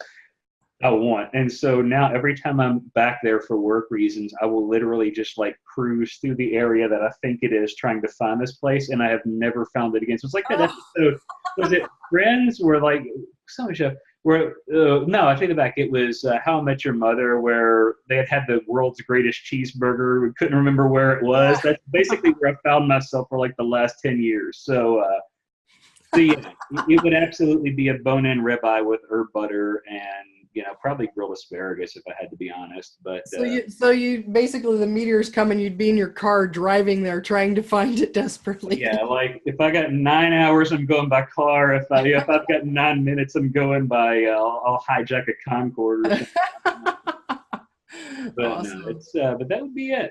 I want. And so now every time I'm back there for work reasons, I will literally just like cruise through the area that I think it is, trying to find this place, and I have never found it again. So it's like that episode, was it Friends, where like some show where no, I take it back. It was How I Met Your Mother, where they had the world's greatest cheeseburger. We couldn't remember where it was. That's basically where I found myself for like the last 10 years. So yeah, it would absolutely be a bone-in ribeye with herb butter and probably grilled asparagus if I had to be honest. But So you basically, the meteor's coming, you'd be in your car driving there trying to find it desperately. yeah, like if I got 9 hours, I'm going by car. If I've got 9 minutes, I'm going by. I'll hijack a Concorde or something. But Awesome. no, but that would be it.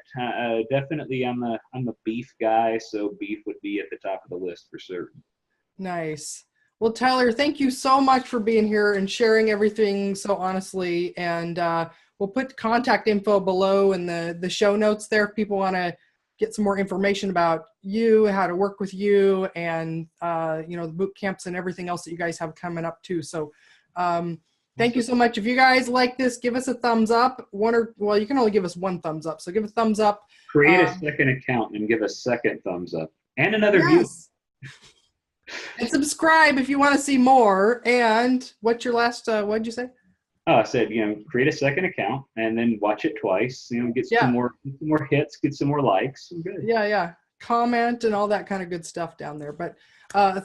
Definitely, I'm a beef guy, so beef would be at the top of the list for certain. Nice. Well, Tyler, thank you so much for being here and sharing everything so honestly. And we'll put contact info below in the show notes there if people want to get some more information about you, how to work with you, and the boot camps and everything else that you guys have coming up too. So thank you so much. If you guys like this, give us a thumbs up. You can only give us one thumbs up. So give a thumbs up. Create a second account and give a second thumbs up and another view. And subscribe if you want to see more. And what's your last, what did you say? Oh, I said, create a second account and then watch it twice. Get some more hits, get some more likes. I'm good. Yeah. Comment and all that kind of good stuff down there. But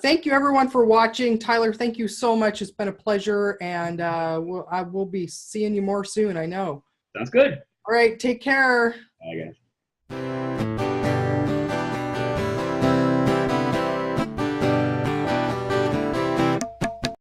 thank you everyone for watching. Tyler, thank you so much. It's been a pleasure. And I will be seeing you more soon, I know. Sounds good. All right. Take care. Bye, guys.